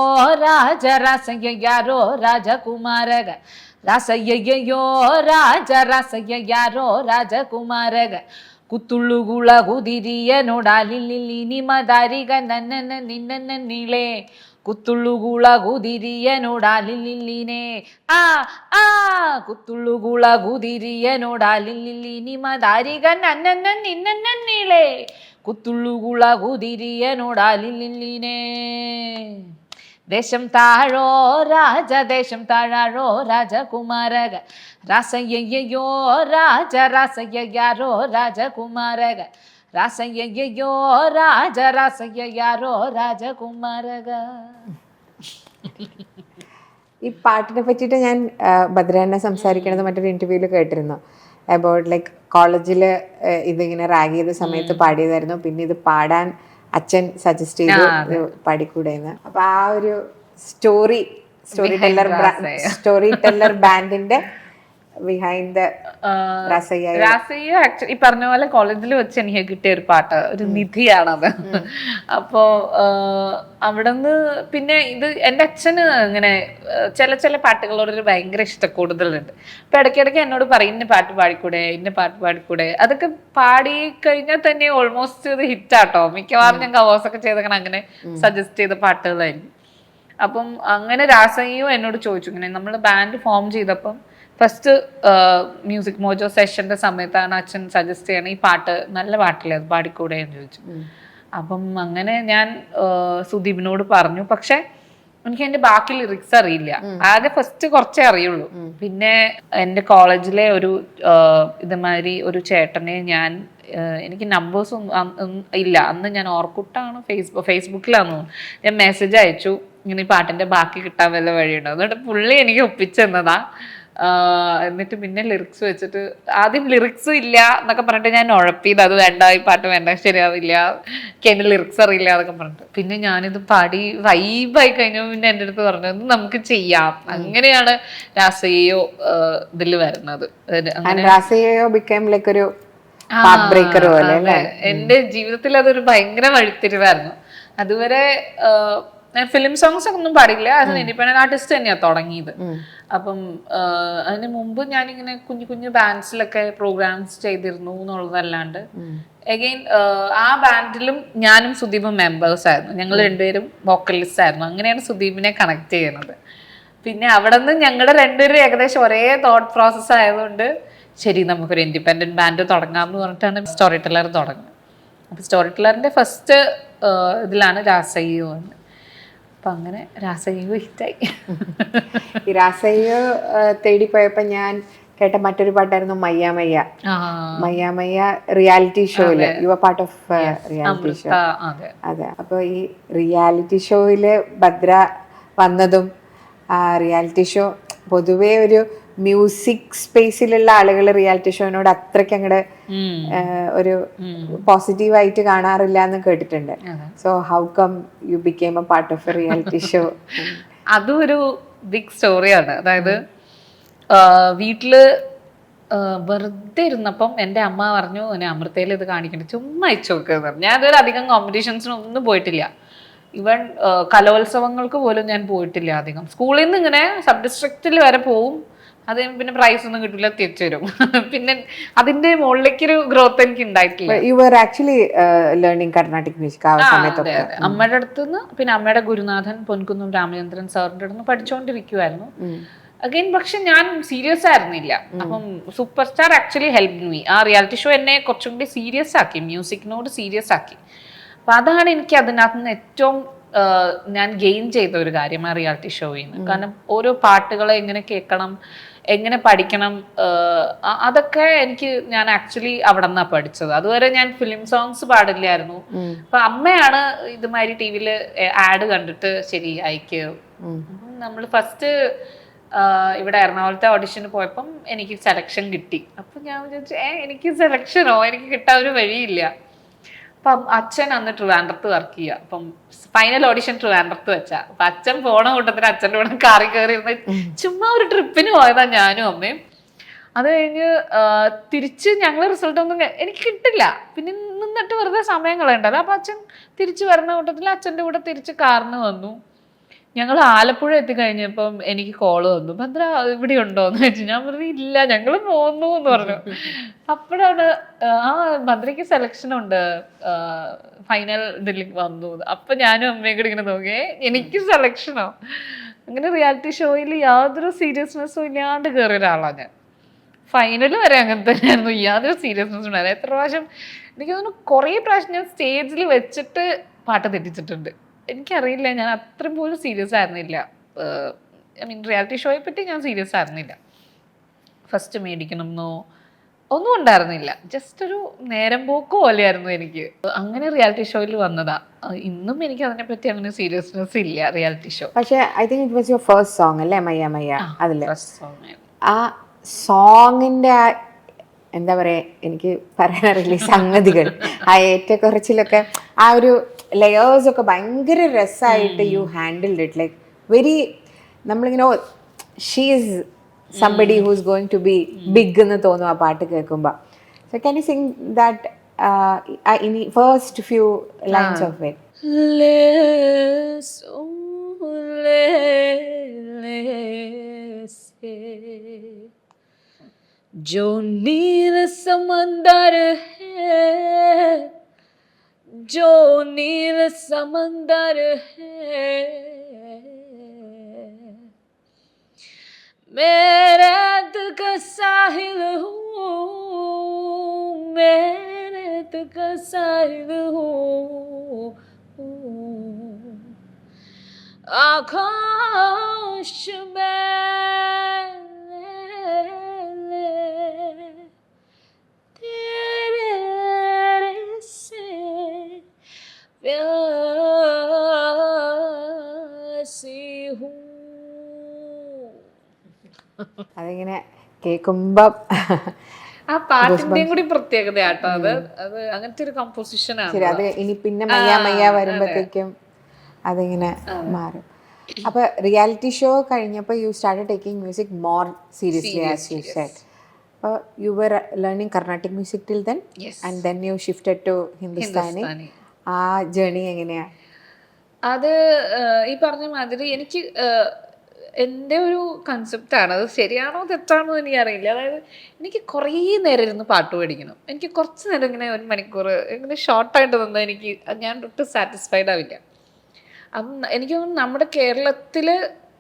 രാജ രാസയ്യാരോ രാജകുമാരക, രാസയ്യോ രാജ രാസയ്യാരോ രാജകുമാരക, കുത്തുള്ളുകുള കുതിരിയനോടാലിനി മദാരിക നന്നന നിന്നന നീളേ, കുത്തുള്ളുകുള കുതിരിയനോടാലിനെ ആ ആ, കുത്തുള്ളുകുള കുതിരിയനോടാലിനി മദാരിക നന്നന നിന്നന നീളേ, കുത്തുള്ളുകുള കുതിരിയനോടാലിനെ. ദേശം താഴോ രാജ ദേശം താഴാഴോ രാജകുമാരക, രാസയ്യോ രാജ രാസയ്യാരോ രാജകുമാരക, രാസയ്യോ രാജ രാസയ്യാരോ രാജകുമാരക. ഈ പാട്ടിനെ പറ്റിയിട്ട് ഞാൻ ഭദ്രനെ സംസാരിക്കണത് മറ്റൊരു ഇന്റർവ്യൂവിൽ കേട്ടിരുന്നു. അബൌട്ട് ലൈക്ക് കോളേജില് ഇതിങ്ങനെ റാഗ് ചെയ്ത സമയത്ത് പാടിയതായിരുന്നു. പിന്നെ ഇത് പാടാൻ അച്ഛൻ സജസ്റ്റ് ചെയ്തു പാടിക്കൂടെന്ന്. അപ്പൊ ആ ഒരു സ്റ്റോറി ടെല്ലർ ബാൻഡിന്റെ ബിഹൈൻഡ് രാസയ്യോ ആക്ച്വലി ഈ പറഞ്ഞ പോലെ കോളേജിൽ വെച്ച് എനിക്ക് കിട്ടിയ ഒരു പാട്ട്, ഒരു നിധിയാണത്. അപ്പോ അവിടുന്ന് പിന്നെ ഇത് എൻ്റെ അച്ഛന് ഇങ്ങനെ ചില പാട്ടുകളോടൊരു ഭയങ്കര ഇഷ്ടക്കൂടുതലുണ്ട്. അപ്പൊ ഇടയ്ക്കിടയ്ക്ക് എന്നോട് പറയും ഇന്ന പാട്ട് പാടിക്കൂടെ, ഇന്ന പാട്ട് പാടിക്കൂടെ. അതൊക്കെ പാടി കഴിഞ്ഞാൽ തന്നെ ഓൾമോസ്റ്റ് ഇത് ഹിറ്റാട്ടോ. മിക്കവാറും ഞാൻ കവേഴ്സൊക്കെ ചെയ്തങ്ങനെ അങ്ങനെ സജസ്റ്റ് ചെയ്ത പാട്ടുകളായിരിക്കും. അപ്പം അങ്ങനെ രാസയ്യോ എന്നോട് ചോദിച്ചു, ഇങ്ങനെ നമ്മൾ ബാൻഡ് ഫോം ചെയ്തപ്പം ഫസ്റ്റ് മ്യൂസിക് മോജോ സെഷന്റെ സമയത്താണ് അച്ഛൻ സജസ്റ്റ് ചെയ്യണ ഈ പാട്ട് നല്ല പാട്ടില്ലേ, അത് പാടിക്കൂടെ എന്ന് ചോദിച്ചു. അപ്പം അങ്ങനെ ഞാൻ സുദീപിനോട് പറഞ്ഞു. പക്ഷെ എനിക്ക് അതിന്റെ ബാക്കി ലിറിക്സ് അറിയില്ല. ആകെ ഫസ്റ്റ് കുറച്ചേ അറിയുള്ളൂ. പിന്നെ എൻ്റെ കോളേജിലെ ഒരു ഇതുമാതിരി ഒരു ചേട്ടനെ ഞാൻ എനിക്ക് നമ്പേഴ്സ് ഒന്നും ഇല്ല അന്ന്, ഞാൻ ഓർക്കുട്ടാണ് ഫേസ്ബുക്കിലാന്ന് ഞാൻ മെസ്സേജ് അയച്ചു, ഇങ്ങനെ ഈ പാട്ടിന്റെ ബാക്കി കിട്ടാൻ വല്ല വഴിയുണ്ടോ. എന്നിട്ട് പുള്ളി എനിക്ക് ഒപ്പിച്ചെന്നതാ. എന്നിട്ട് പിന്നെ ലിറിക്സ് വെച്ചിട്ട് ആദ്യം ലിറിക്സ് ഇല്ല എന്നൊക്കെ പറഞ്ഞിട്ട് ഞാൻ ഉഴപ്പിയത്, അത് വേണ്ട, ഈ പാട്ട് വേണ്ട, ശരിയാവില്ല, എനിക്ക് അതിന്റെ ലിറിക്സ് അറിയില്ല എന്നൊക്കെ പറഞ്ഞിട്ട്. പിന്നെ ഞാനിത് പാടി വൈബായി കഴിഞ്ഞപ്പോൾ പിന്നെ എൻ്റെ അടുത്ത് പറഞ്ഞത് നമുക്ക് ചെയ്യാം. അങ്ങനെയാണ് രാസയ്യോ ഇതിൽ വരുന്നത്. എന്റെ ജീവിതത്തിൽ അതൊരു ഭയങ്കര വഴിത്തിരിവായിരുന്നു. അതുവരെ ഞാൻ ഫിലിം സോങ്സ് ഒന്നും പാടില്ല, അത് ഇൻഡിപെൻഡന്റ് ആർട്ടിസ്റ്റ് തന്നെയാണ് തുടങ്ങിയത്. അപ്പം അതിന് മുമ്പ് ഞാനിങ്ങനെ കുഞ്ഞു കുഞ്ഞു ബാൻഡ്സിലൊക്കെ പ്രോഗ്രാംസ് ചെയ്തിരുന്നു എന്നുള്ളതല്ലാണ്ട് അഗെയിൻ ആ ബാൻഡിലും ഞാനും സുദീപും മെമ്പേഴ്സ് ആയിരുന്നു. ഞങ്ങൾ രണ്ടുപേരും വോക്കലിസ്റ്റ് ആയിരുന്നു. അങ്ങനെയാണ് സുദീപിനെ കണക്ട് ചെയ്യുന്നത്. പിന്നെ അവിടെ നിന്ന് ഞങ്ങളുടെ രണ്ടുപേരും ഏകദേശം ഒരേ തോട്ട് പ്രോസസ് ആയതുകൊണ്ട് ശരി നമുക്കൊരു ഇൻഡിപെൻഡന്റ് ബാൻഡ് തുടങ്ങാം എന്ന് പറഞ്ഞിട്ടാണ് സ്റ്റോറി ടെല്ലർ തുടങ്ങുന്നത്. അപ്പം സ്റ്റോറി ടെല്ലറിന്റെ ഫസ്റ്റ് ഇതിലാണ് രാസയ്യോ എന്ന്. അപ്പൊ അങ്ങനെ രാസയ്യോ ഹിറ്റായി. ഈ രാസയ്യോ തേടിപ്പോയപ്പോ ഞാൻ കേട്ട മറ്റൊരു പാട്ടായിരുന്നു മയ്യ മയ്യ. മയ്യ മയ്യ റിയാലിറ്റി ഷോയില് you are part of reality show. അതെ. അപ്പൊ ഈ റിയാലിറ്റി ഷോയില് ഭദ്ര വന്നതും റിയാലിറ്റി ഷോ പൊതുവേ ഒരു മ്യൂസിക് സ്പേസിലുള്ള ആളുകൾ റിയാലിറ്റി ഷോനോട് അത്രയ്ക്ക് അങ്ങോട്ട് ഒരു പോസിറ്റീവായിട്ട് കാണാറില്ല എന്ന് കേട്ടിട്ടുണ്ട്. So how come you became a part of a reality show? അതും ഒരു ബിഗ് സ്റ്റോറിയാണ്. അതായത് വീട്ടില് വെറുതെ ഇരുന്നപ്പം എൻ്റെ അമ്മ പറഞ്ഞു അമൃതയിൽ ഇത് കാണിക്കണ്ട, ചുമ്മാ അയച്ചു നോക്കുക. ഞാൻ അതുവരെ അധികം കോമ്പറ്റീഷൻസിനൊന്നും പോയിട്ടില്ല. ഈവൻ കലോത്സവങ്ങൾക്ക് പോലും ഞാൻ പോയിട്ടില്ല അധികം. സ്കൂളിൽ നിന്ന് ഇങ്ങനെ സബ് ഡിസ്ട്രിക്റ്റിൽ വരെ പോവും, അത് പിന്നെ പ്രൈസ് ഒന്നും കിട്ടില്ല, തിരിച്ചു വരും. പിന്നെ അതിന്റെ മുകളിലേക്കൊരു ഗ്രോത്ത് എനിക്ക് ഉണ്ടായിട്ടില്ല. യു വർ ആക്ച്വലി ലേണിംഗ് കർണാട്ടിക് മ്യൂസിക് ആ സമയത്തൊക്കെ? അമ്മയുടെ അടുത്തുനിന്ന്, പിന്നെ അമ്മയുടെ ഗുരുനാഥൻ പൊൻകുന്നം രാമചന്ദ്രൻ സാറിന്റെ അടുത്ത് പഠിച്ചുകൊണ്ടിരിക്കുവായിരുന്നു അഗൈൻ. പക്ഷെ ഞാൻ സീരിയസ് ആയിരുന്നില്ല. അപ്പം super star actually help me. ആ റിയാലിറ്റി ഷോ എന്നെ കുറച്ചും കൂടി സീരിയസ് ആക്കി, മ്യൂസിക്കിനോട് സീരിയസ് ആക്കി. അപ്പൊ അതാണ് എനിക്ക് അതിനകത്ത് നിന്ന് ഏറ്റവും ഞാൻ ഗെയിൻ ചെയ്ത ഒരു കാര്യം ആ റിയാലിറ്റി ഷോയിൽ നിന്ന്. കാരണം ഓരോ പാട്ടുകളെ എങ്ങനെ കേൾക്കണം, എങ്ങനെ പഠിക്കണം, അതൊക്കെ ഞാൻ ആക്ച്വലി അവിടെ നിന്നാണ് പഠിച്ചത്. അതുവരെ ഞാൻ ഫിലിം സോങ്സ് പാടില്ലായിരുന്നു. അപ്പൊ അമ്മയാണ് ഇതുമാതിരി ടി വിയിൽ ആഡ് കണ്ടിട്ട് ശരി അയക്കോ. നമ്മൾ ഫസ്റ്റ് ഇവിടെ എറണാകുളത്തെ ഓഡിഷന് പോയപ്പം എനിക്ക് സെലക്ഷൻ കിട്ടി. അപ്പൊ ഞാൻ വിചാരിച്ചു എനിക്ക് സെലക്ഷനോ, എനിക്ക് കിട്ടാൻ ഒരു വഴിയില്ല. അപ്പം അച്ഛൻ അന്ന് ട്രിവാൻഡ്രത്ത് വർക്ക് ചെയ്യുക. അപ്പം ഫൈനൽ ഓഡിഷൻ ട്രിവാൻഡ്രത്ത് വെച്ചാ. അപ്പൊ അച്ഛൻ പോണ കൂട്ടത്തിന് അച്ഛൻ്റെ കൂടെ കാറി കയറി ഇരുന്ന് ചുമ്മാ ഒരു ട്രിപ്പിന് പോയതാ ഞാനും അമ്മയും. അത് കഴിഞ്ഞ് തിരിച്ച് ഞങ്ങൾ റിസൾട്ട് ഒന്നും എനിക്ക് കിട്ടില്ല. പിന്നെ നിന്നിട്ട് വെറുതെ സമയം കളയണ്ടല്ലോ. അപ്പൊ അച്ഛൻ തിരിച്ചു വരുന്ന കൂട്ടത്തിൽ അച്ഛൻ്റെ കൂടെ തിരിച്ച് കാറിന് വന്നു. ഞങ്ങൾ ആലപ്പുഴ എത്തിക്കഴിഞ്ഞപ്പം എനിക്ക് കോള് വന്നു, ഭദ്ര ഇവിടെ ഉണ്ടോന്ന് ചോദിച്ചു. ഞാൻ പറഞ്ഞു ഇല്ല, ഞങ്ങൾ പോന്നു എന്ന് പറഞ്ഞു. അപ്പോഴാണ് ഭദ്രയ്ക്ക് സെലക്ഷൻ ഉണ്ട്, ഫൈനൽ ഇതിൽ വന്നു. അപ്പൊ ഞാനും അമ്മയും കൂടി ഇങ്ങനെ നോക്കിയേ എനിക്ക് സെലക്ഷനോ. അങ്ങനെ റിയാലിറ്റി ഷോയിൽ യാതൊരു സീരിയസ്നെസ്സും ഇല്ലാണ്ട് കയറിയ ഒരാളാണ് ഞാൻ. ഫൈനൽ വരെ അങ്ങനെ തന്നെയായിരുന്നു, യാതൊരു സീരിയസ്നെസ്സും ഉണ്ടായിരുന്നു. എത്ര പ്രാവശ്യം എനിക്ക് തോന്നുന്നു കുറേ പ്രാവശ്യം ഞാൻ സ്റ്റേജിൽ വെച്ചിട്ട് പാട്ട് തെറ്റിച്ചിട്ടുണ്ട്. എനിക്കറിയില്ല, ഞാൻ അത്രയും പോലും സീരിയസ് ആയിരുന്നില്ല. ഐ മീൻ റിയാലിറ്റി ഷോയെ പറ്റി ഞാൻ സീരിയസ് ആയിരുന്നില്ല. ഫസ്റ്റ് മേടിക്കണം എന്നോ ഒന്നും ഉണ്ടായിരുന്നില്ല. ജസ്റ്റ് ഒരു നേരം പോക്ക് പോലെയായിരുന്നു എനിക്ക്. അങ്ങനെ റിയാലിറ്റി ഷോയിൽ വന്നതാ. ഇന്നും എനിക്ക് അതിനെപ്പറ്റി അങ്ങനെ സീരിയസ്നെസ് ഇല്ല റിയാലിറ്റി ഷോ. പക്ഷേ I think it was your first song അല്ലേ മയ്യ മയ്യ? അതില് ആ സോങ്ങിന്റെ എന്താ പറയാ, എനിക്ക് പറയാനറിയില്ല സംഗതികൾ, ആ ഏറ്റക്കുറച്ചിലൊക്കെ, ആ ഒരു ലെയേഴ്സ് ഒക്കെ ഭയങ്കര രസമായിട്ട് you handled it. Like very നമ്മളിങ്ങനെ she's somebody who's going to be big എന്ന് തോന്നും ആ പാട്ട് കേൾക്കുമ്പോൾ. So can you sing that ഇനി first few lines of it? जो नील समंदर है, जो नील समंदर है, मेरे दिल का साहिल हूँ, मेरे दिल का साहिल हूँ, आकाश में അതിങ്ങനെ കേൾക്കുമ്പം ആ പാട്ടിന്റെയും കൂടി പ്രത്യേകതയാട്ടോ അത്. അത് അങ്ങനത്തെ ഒരു കമ്പോസിഷൻ ആണ്. ശരി, അത് ഇനി പിന്നെ മയ്യ മയ്യ വരുമ്പോഴത്തേക്കും അതിങ്ങനെ മാറും. അപ്പൊ റിയാലിറ്റി ഷോ കഴിഞ്ഞപ്പോൾ you started taking music more seriously as you said. അപ്പോൾ you were learning Carnatic music till then and then you shifted to Hindustani. ആ ജേർണി എങ്ങനെയാ? അത് ഈ പറഞ്ഞ മാതിരി എനിക്ക് എൻ്റെ ഒരു കൺസെപ്റ്റാണ്. അത് ശരിയാണോ തെറ്റാണോ എനിക്കറിയില്ല. അതായത് എനിക്ക് കുറേ നേരം ഇരുന്ന് പാട്ട് പഠിക്കണം. എനിക്ക് കുറച്ച് നേരം ഇങ്ങനെ 1 മണിക്കൂർ ഇങ്ങനെ ഷോർട്ടായിട്ട് തന്നാൽ എനിക്ക് ഞാൻ ഒട്ടും സാറ്റിസ്ഫൈഡ് ആവില്ല. അപ്പം എനിക്ക് തോന്നുന്നു നമ്മുടെ കേരളത്തിൽ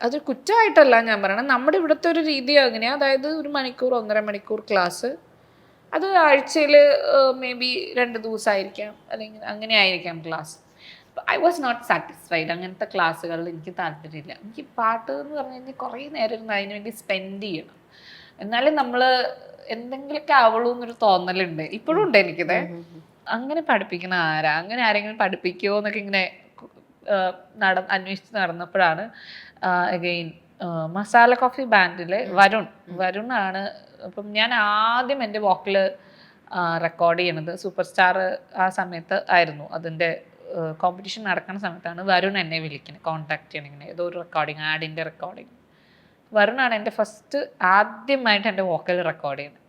അത് കുറ്റമായിട്ടല്ല ഞാൻ പറയണം, നമ്മുടെ ഇവിടുത്തെ ഒരു രീതി അങ്ങനെയാണ്. അതായത് 1 മണിക്കൂർ 1.5 മണിക്കൂർ ക്ലാസ്, അത് ആഴ്ചയിൽ മേ ബി 2 ദിവസമായിരിക്കാം, അല്ലെങ്കിൽ അങ്ങനെ ആയിരിക്കാം class. I was not satisfied. അങ്ങനത്തെ ക്ലാസ്സുകളിൽ എനിക്ക് താല്പര്യമില്ല. എനിക്ക് പാട്ട് എന്ന് പറഞ്ഞു കഴിഞ്ഞാൽ കുറേ നേരം ഇരുന്ന് അതിന് വേണ്ടി സ്പെൻഡ് ചെയ്യണം, എന്നാലും നമ്മൾ എന്തെങ്കിലുമൊക്കെ ആവുള്ളൂ എന്നൊരു തോന്നലുണ്ട്. ഇപ്പോഴും ഉണ്ട് എനിക്കിത്. അങ്ങനെ പഠിപ്പിക്കുന്ന ആരാ, അങ്ങനെ ആരെങ്കിലും പഠിപ്പിക്കുമോ എന്നൊക്കെ ഇങ്ങനെ അന്വേഷിച്ച് നടന്നപ്പോഴാണ് അഗെയിൻ മസാല കോഫി ബാൻഡിൽ വരുണാണ്. അപ്പം ഞാൻ ആദ്യം എൻ്റെ വോക്കൽ റെക്കോർഡ് ചെയ്യണത് സൂപ്പർ സ്റ്റാർ ആ സമയത്ത് ആയിരുന്നു. അതിൻ്റെ കോമ്പറ്റീഷൻ നടക്കുന്ന സമയത്താണ് വരുൺ എന്നെ വിളിക്കുന്നത്, കോൺടാക്ട് ചെയ്യണം, ഇങ്ങനെ ഏതോ ഒരു റെക്കോർഡിങ്, ആഡിൻ്റെ റെക്കോർഡിങ്. വരുണാണ് എൻ്റെ ഫസ്റ്റ് ആദ്യമായിട്ട് എൻ്റെ വോക്കൽ റെക്കോർഡ് ചെയ്യുന്നത്.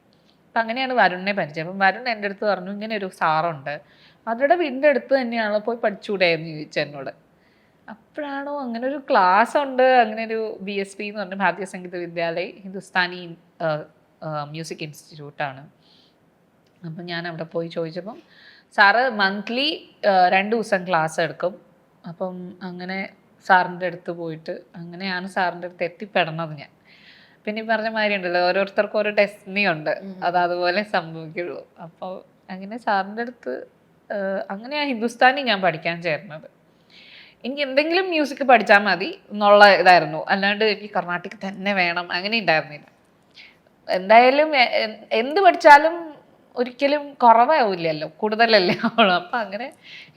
അപ്പം അങ്ങനെയാണ് വരുണിനെ പരിചയം. അപ്പം വരുൺ എൻ്റെ അടുത്ത് പറഞ്ഞു, ഇങ്ങനെ ഒരു സാറുണ്ട്, അവരുടെ വീടിൻ്റെ അടുത്ത് തന്നെയാണല്ലോ, പോയി പഠിച്ചുകൂടെ എന്ന് ചോദിച്ചു എന്നോട്. അപ്പോഴാണോ അങ്ങനെ ഒരു ക്ലാസ് ഉണ്ട്, അങ്ങനെ ഒരു BSP എന്ന് പറഞ്ഞ ഭാരതീയ സംഗീത വിദ്യാലയ ഹിന്ദുസ്ഥാനി മ്യൂസിക് ഇൻസ്റ്റിറ്റ്യൂട്ടാണ്. അപ്പം ഞാൻ അവിടെ പോയി ചോദിച്ചപ്പം സാറ് മന്ത്ലി 2 ദിവസം ക്ലാസ് എടുക്കും. അപ്പം അങ്ങനെ സാറിൻ്റെ അടുത്ത് പോയിട്ട് അങ്ങനെയാണ് സാറിൻ്റെ അടുത്ത് എത്തിപ്പെടണത് ഞാൻ. പിന്നെ ഈ പറഞ്ഞ മാതിരി ഉണ്ടല്ലോ, ഓരോരുത്തർക്കും ഓരോ ഡെസ്റ്റിനി ഉണ്ട്, അത് അതുപോലെ സംഭവിക്കുള്ളൂ. അപ്പോൾ അങ്ങനെ സാറിൻ്റെ അടുത്ത് അങ്ങനെയാണ് ഹിന്ദുസ്ഥാനി ഞാൻ പഠിക്കാൻ ചേർന്നത്. എനിക്ക് എന്തെങ്കിലും മ്യൂസിക് പഠിച്ചാൽ മതി എന്നുള്ള ഇതായിരുന്നു. അല്ലാണ്ട് എനിക്ക് കർണാട്ടിക് തന്നെ വേണം അങ്ങനെ ഉണ്ടായിരുന്നില്ല. എന്തായാലും എന്ത് പഠിച്ചാലും ഒരിക്കലും കുറവാവില്ലല്ലോ, കൂടുതലല്ലേ ആവുള്ളൂ. അപ്പം അങ്ങനെ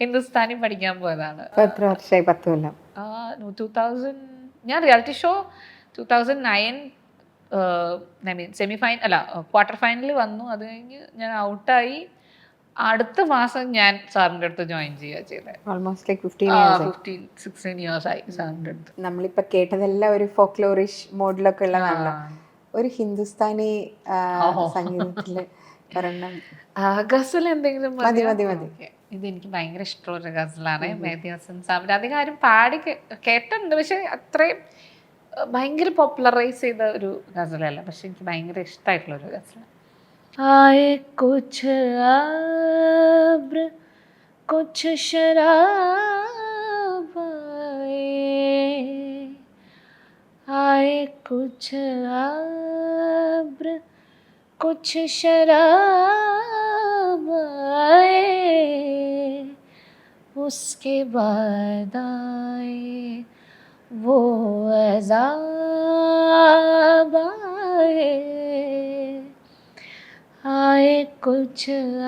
ഹിന്ദുസ്ഥാനി പഠിക്കാൻ പോയതാണ്. എത്ര വർഷമായി? 10 കൊല്ലം. 2000 ഞാൻ reality show 2009 I mean semi final അല്ല ക്വാർട്ടർ ഫൈനൽ വന്നു. അത് കഴിഞ്ഞ് ഞാൻ ഔട്ടായി. അടുത്ത മാസം ഞാൻ സാറിൻ്റെ അടുത്ത് ജോയിൻ ചെയ്യുക ചെയ്തത്. ഓൾമോസ്റ്റ് ലൈക്ക് 16 years ആയി സാറിൻ്റെ അടുത്ത്. നമ്മളിപ്പോൾ കേട്ടതെല്ലാം ഒരു ഫോക്ലോറിഷ് മോഡിലൊക്കെ ഉള്ളതാണല്ലോ. ഒരു ഹിന്ദുസ്ഥാനി സംഗീതത്തില് ഒരെണ്ണം ഗസൽ എന്തെങ്കിലും മതി മതി മതി. ഇത് എനിക്ക് ഭയങ്കര ഇഷ്ടമുള്ള ഗസലാണ്. മെഹദി ഹസൻ സാബിന്റെ അധികം ആരും പാടി കേട്ടിട്ടുണ്ട്, പക്ഷെ അത്രയും ഭയങ്കര പോപ്പുലറൈസ് ചെയ്ത ഒരു ഗസലല്ല. പക്ഷെ എനിക്ക് ഭയങ്കര ഇഷ്ടമായിട്ടുള്ള ഒരു ഗസലാണ്. ആയേ കുച്ച് അബ്ര കുച്ച് ശരാബ് ആയേ കുച്ച് അബ്ര कुछ शराब आए उसके बाद आए वो अज़ाब आए आए कुछ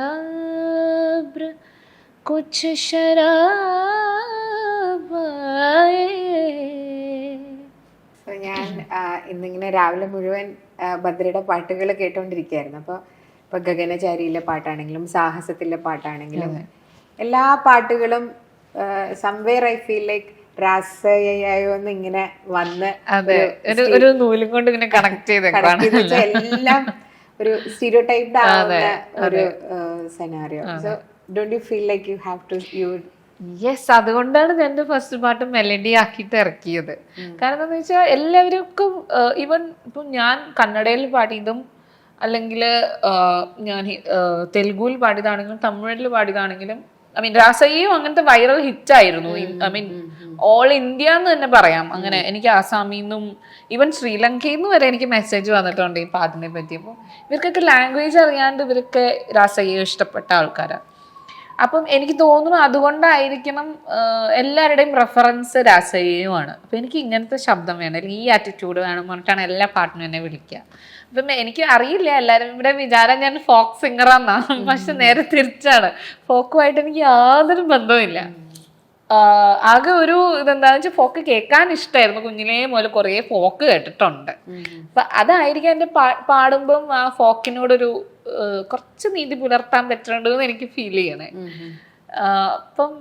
अब्र कुछ शराब आए. ഞാൻ ഇന്നിങ്ങനെ രാവിലെ മുഴുവൻ ഭദ്രയുടെ പാട്ടുകൾ കേട്ടോണ്ടിരിക്കുകയായിരുന്നു. അപ്പോൾ ഗഗനചാരിയിലെ പാട്ടാണെങ്കിലും സാഹസത്തിലെ പാട്ടാണെങ്കിലും എല്ലാ പാട്ടുകളും സംവേർ ഐ ഫീൽ ലൈക്ക് രാസയോ എന്ന് ഇങ്ങനെ വന്ന് ഒരു നൂലും കൊണ്ട് ഇങ്ങനെ കണക്ട് ചെയ്ത് എല്ലാം ഒരു സ്റ്റീരിയോ ടൈപ്ഡ് ആവുന്ന ഒരു scenario. So don't you feel like you have to yes, അതുകൊണ്ടാണ് ഞാൻ എൻ്റെ ഫസ്റ്റ് പാട്ട് മെലഡി ആക്കിയിട്ട് ഇറക്കിയത്. കാരണം എന്താണെന്ന് വെച്ചാൽ എല്ലാവർക്കും ഈവൻ ഇപ്പം ഞാൻ കന്നഡയിൽ പാടിയതും അല്ലെങ്കിൽ ഞാൻ തെലുഗുവിൽ പാടിയതാണെങ്കിലും തമിഴിൽ പാടിയതാണെങ്കിലും ഐ മീൻ രാസയ്യും അങ്ങനത്തെ വൈറൽ ഹിറ്റ് ആയിരുന്നു. ഐ മീൻ ഓൾ ഇന്ത്യ എന്ന് തന്നെ പറയാം. അങ്ങനെ എനിക്ക് ആസാമിൽ നിന്നും ഈവൻ ശ്രീലങ്കയിൽ നിന്ന് വരെ എനിക്ക് മെസ്സേജ് വന്നിട്ടുണ്ട് ഈ പാട്ടിനെ പറ്റി. അപ്പോൾ ഇവർക്കൊക്കെ ലാംഗ്വേജ് അറിയാണ്ട് ഇവരൊക്കെ രാസയ്യ ഇഷ്ടപ്പെട്ട ആൾക്കാരാണ്. അപ്പം എനിക്ക് തോന്നുന്നു അതുകൊണ്ടായിരിക്കണം എല്ലാവരുടെയും റെഫറൻസ് രാസയ്യയുമാണ്. അപ്പം എനിക്ക് ഇങ്ങനത്തെ ശബ്ദം വേണം, അല്ലെങ്കിൽ ഈ ആറ്റിറ്റ്യൂഡ് വേണം പറഞ്ഞിട്ടാണ് എല്ലാ പാട്ടിനും എന്നെ വിളിക്കുക. അപ്പം എനിക്ക് അറിയില്ല, എല്ലാവരും ഇവിടെ വിചാരം ഞാൻ ഫോക്ക് സിംഗറാന്നാണ്. പക്ഷെ നേരെ തിരിച്ചാണ്. ഫോക്കുമായിട്ട് എനിക്ക് യാതൊരു ബന്ധവുമില്ല. ആകെ ഒരു ഇതെന്താണെന്ന് വെച്ചാൽ ഫോക്ക് കേൾക്കാൻ ഇഷ്ടമായിരുന്നു. കുഞ്ഞിലേ മുതൽ കുറേ ഫോക്ക് കേട്ടിട്ടുണ്ട്. അപ്പം അതായിരിക്കും എൻ്റെ പാടുമ്പം ആ ഫോക്കിനോടൊരു കുറച്ച് നീതി പുലർത്താൻ പറ്റുന്നുണ്ടെന്ന് എനിക്ക് ഫീൽ ചെയ്യണേ. അപ്പം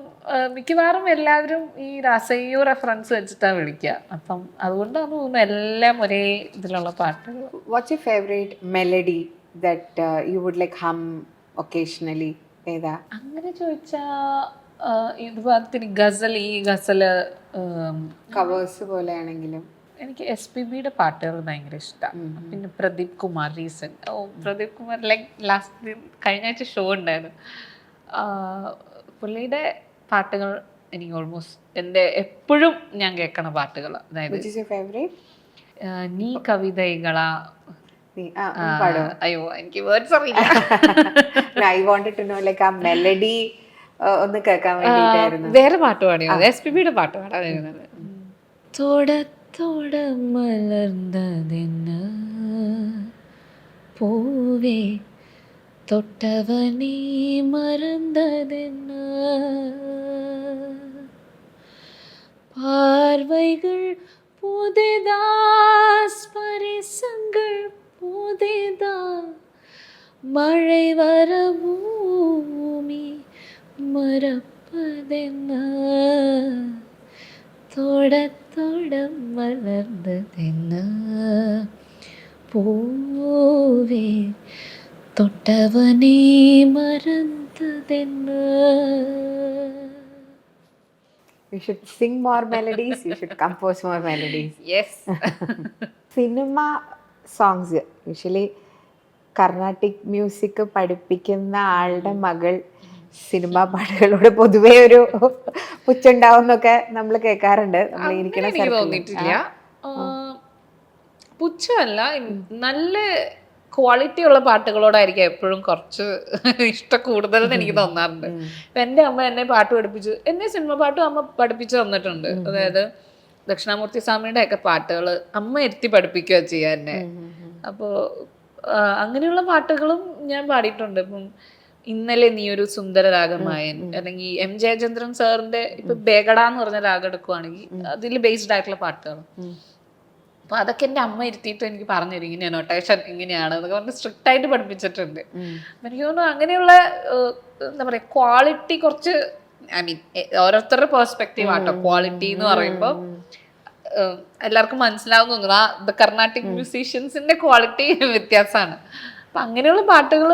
മിക്കവാറും എല്ലാവരും ഈ രാസയ്യോ റെഫറൻസ് വെച്ചിട്ടാണ് വിളിക്കുക. അപ്പം അതുകൊണ്ടാണ് തോന്നുന്നു എല്ലാം ഒരേ ഇതിലുള്ള പാട്ടുകൾ. What's your favourite melody that you would like hum occasionally? ഏതാ അങ്ങനെ ചോദിച്ചാ ഇതുപോലത്തെ ഗസൽ, ഈ ഗസല് കവേഴ്സ് പോലെ ആണെങ്കിലും എനിക്ക് SPBയുടെ പാട്ടുകൾ ഭയങ്കര ഇഷ്ടമാണ്. പിന്നെ Pradeep Kumar recent Pradeep Kumar like last കഴിഞ്ഞ ആഴ്ച ഷോ ഉണ്ടായിരുന്നു. പുള്ളിയുടെ പാട്ടുകൾ എനിക്ക് ഓൾമോസ്റ്റ് എൻ്റെ എപ്പോഴും ഞാൻ കേൾക്കണ പാട്ടുകൾ. അതായത് നീ കവിതകളാ. അയ്യോ എനിക്ക് വേർഡ്സ് അറിയില്ല. I wanted to know like ആ മെലഡി ഒന്ന് കേൾക്കാൻ വേണ്ടിയിട്ടായിരുന്നു. വേറെ പാട്ട് പാടിയോ? SPBയുടെ പാട്ട് പാടാതിരുന്നത്. തോടത്തോട മലർന്നതെന്ന പൂവേ തൊട്ടവനീ മറന്നതെന്ന பார்வைகள் புதிதா ஸ்பரிசங்கள் புதிதா மழை வர பூமி மறப்பதென்ன തോടത്തോട മലർന്നതെന്ന പൂവേ തൊട്ടവനേ മറന്നതെന്ന. You should sing more melodies, you should compose more melodies. Yes. Cinema songs usually Carnatic music പഠിപ്പിക്കുന്ന ആളുടെ മകൾ സിനിമാ പാട്ടുകളോട് പൊതുവേ ഒരു പുച്ഛണ്ടാവുന്നൊക്കെ നമ്മൾ കേൾക്കാറുണ്ട്. നമ്മൾ ഇരിക്കണ തോന്നിയിട്ടില്ല. പുച്ഛമല്ല, നല്ല ക്വാളിറ്റി ഉള്ള പാട്ടുകളോടായിരിക്കും എപ്പോഴും കുറച്ച് ഇഷ്ടം കൂടുതലെന്ന് എനിക്ക് തോന്നാറുണ്ട്. ഇപ്പം എൻ്റെ അമ്മ എന്നെ പാട്ട് പഠിപ്പിച്ചു, എന്നെ സിനിമ പാട്ടും അമ്മ പഠിപ്പിച്ചു തന്നിട്ടുണ്ട്. അതായത് ദക്ഷിണാമൂർത്തി സ്വാമിയുടെ ഒക്കെ പാട്ടുകൾ അമ്മ ഇരുത്തി പഠിപ്പിക്കുക ചെയ്യാൻ എന്നെ. അപ്പോൾ അങ്ങനെയുള്ള പാട്ടുകളും ഞാൻ പാടിയിട്ടുണ്ട്. ഇപ്പം ഇന്നലെ നീ ഒരു സുന്ദര രാഗമായൻ, അല്ലെങ്കിൽ എം ജയചന്ദ്രൻ സാറിന്റെ ഇപ്പൊ ബേഗഡ എന്ന് പറഞ്ഞ രാഗം എടുക്കുവാണെങ്കിൽ അതിൽ ബേസ്ഡ് ആയിട്ടുള്ള പാട്ടുകൾ. അപ്പൊ അതൊക്കെ എൻ്റെ അമ്മ ഇരുത്തിയിട്ട് എനിക്ക് പറഞ്ഞുതരും, ഇങ്ങനെയാണ് നൊട്ടേഷൻ ഇങ്ങനെയാണ് എന്നൊക്കെ പറഞ്ഞ് സ്ട്രിക്റ്റ് ആയിട്ട് പഠിപ്പിച്ചിട്ടുണ്ട്. അപ്പൊ എനിക്ക് തോന്നുന്നു അങ്ങനെയുള്ള എന്താ പറയാ ക്വാളിറ്റി കുറച്ച്, ഐ മീൻ ഓരോരുത്തരുടെ പെർസ്പെക്റ്റീവ് ആട്ടോ ക്വാളിറ്റി എന്ന് പറയുമ്പോൾ എല്ലാവർക്കും മനസ്സിലാവുന്ന തോന്നുന്നു. കർണാട്ടിക് മ്യൂസീഷ്യൻസിന്റെ ക്വാളിറ്റി വ്യത്യാസമാണ്. അപ്പൊ അങ്ങനെയുള്ള പാട്ടുകൾ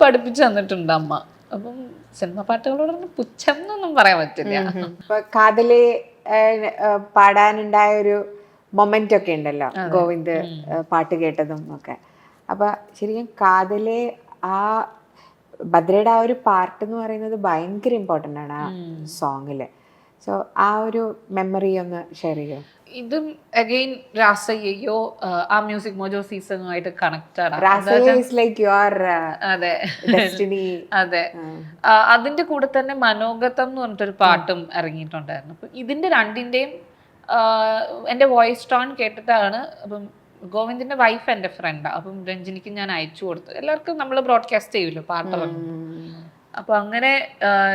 പഠിപ്പിച്ചു തന്നിട്ടുണ്ട് അമ്മ. അപ്പം സിനിമ പാട്ടുകളോട് പുച്ഛം എന്നൊന്നും പറയാൻ പറ്റില്ല. ഇപ്പൊ കാതലെ പാടാനുണ്ടായ ഒരു മൊമെന്റ് ഒക്കെ ഉണ്ടല്ലോ, ഗോവിന്ദ് പാട്ട് കേട്ടതും ഒക്കെ. അപ്പൊ ശരിക്കും കാതലെ ആ ഭദ്രയുടെ ആ ഒരു പാർട്ട് എന്ന് പറയുന്നത് ഭയങ്കര ഇമ്പോർട്ടൻ്റ് ആണ് ആ സോങ്ങില്. സോ ആ ഒരു മെമ്മറി ഒന്ന് ഷെയർ ചെയ്യോ? ഇതും അഗെയിൻ രാസയ്യോ ആ മ്യൂസിക് മോജോ സീസണുമായിട്ട് കണക്റ്റഡ് അതെ. അതെ, അതിന്റെ കൂടെ തന്നെ മനോഗതം എന്ന് പറഞ്ഞിട്ടൊരു പാട്ടും ഇറങ്ങിയിട്ടുണ്ടായിരുന്നു. അപ്പൊ ഇതിന്റെ രണ്ടിന്റെയും എൻ്റെ വോയിസ് ടോൺ കേട്ടിട്ടാണ്. അപ്പം ഗോവിന്ദിന്റെ വൈഫ് എൻ്റെ ഫ്രണ്ടാണ്. അപ്പം രഞ്ജിനിക്ക് ഞാൻ അയച്ചു കൊടുത്തു. എല്ലാവർക്കും നമ്മൾ ബ്രോഡ്കാസ്റ്റ് ചെയ്യുമല്ലോ പാട്ടിറങ്ങും. അപ്പൊ അങ്ങനെ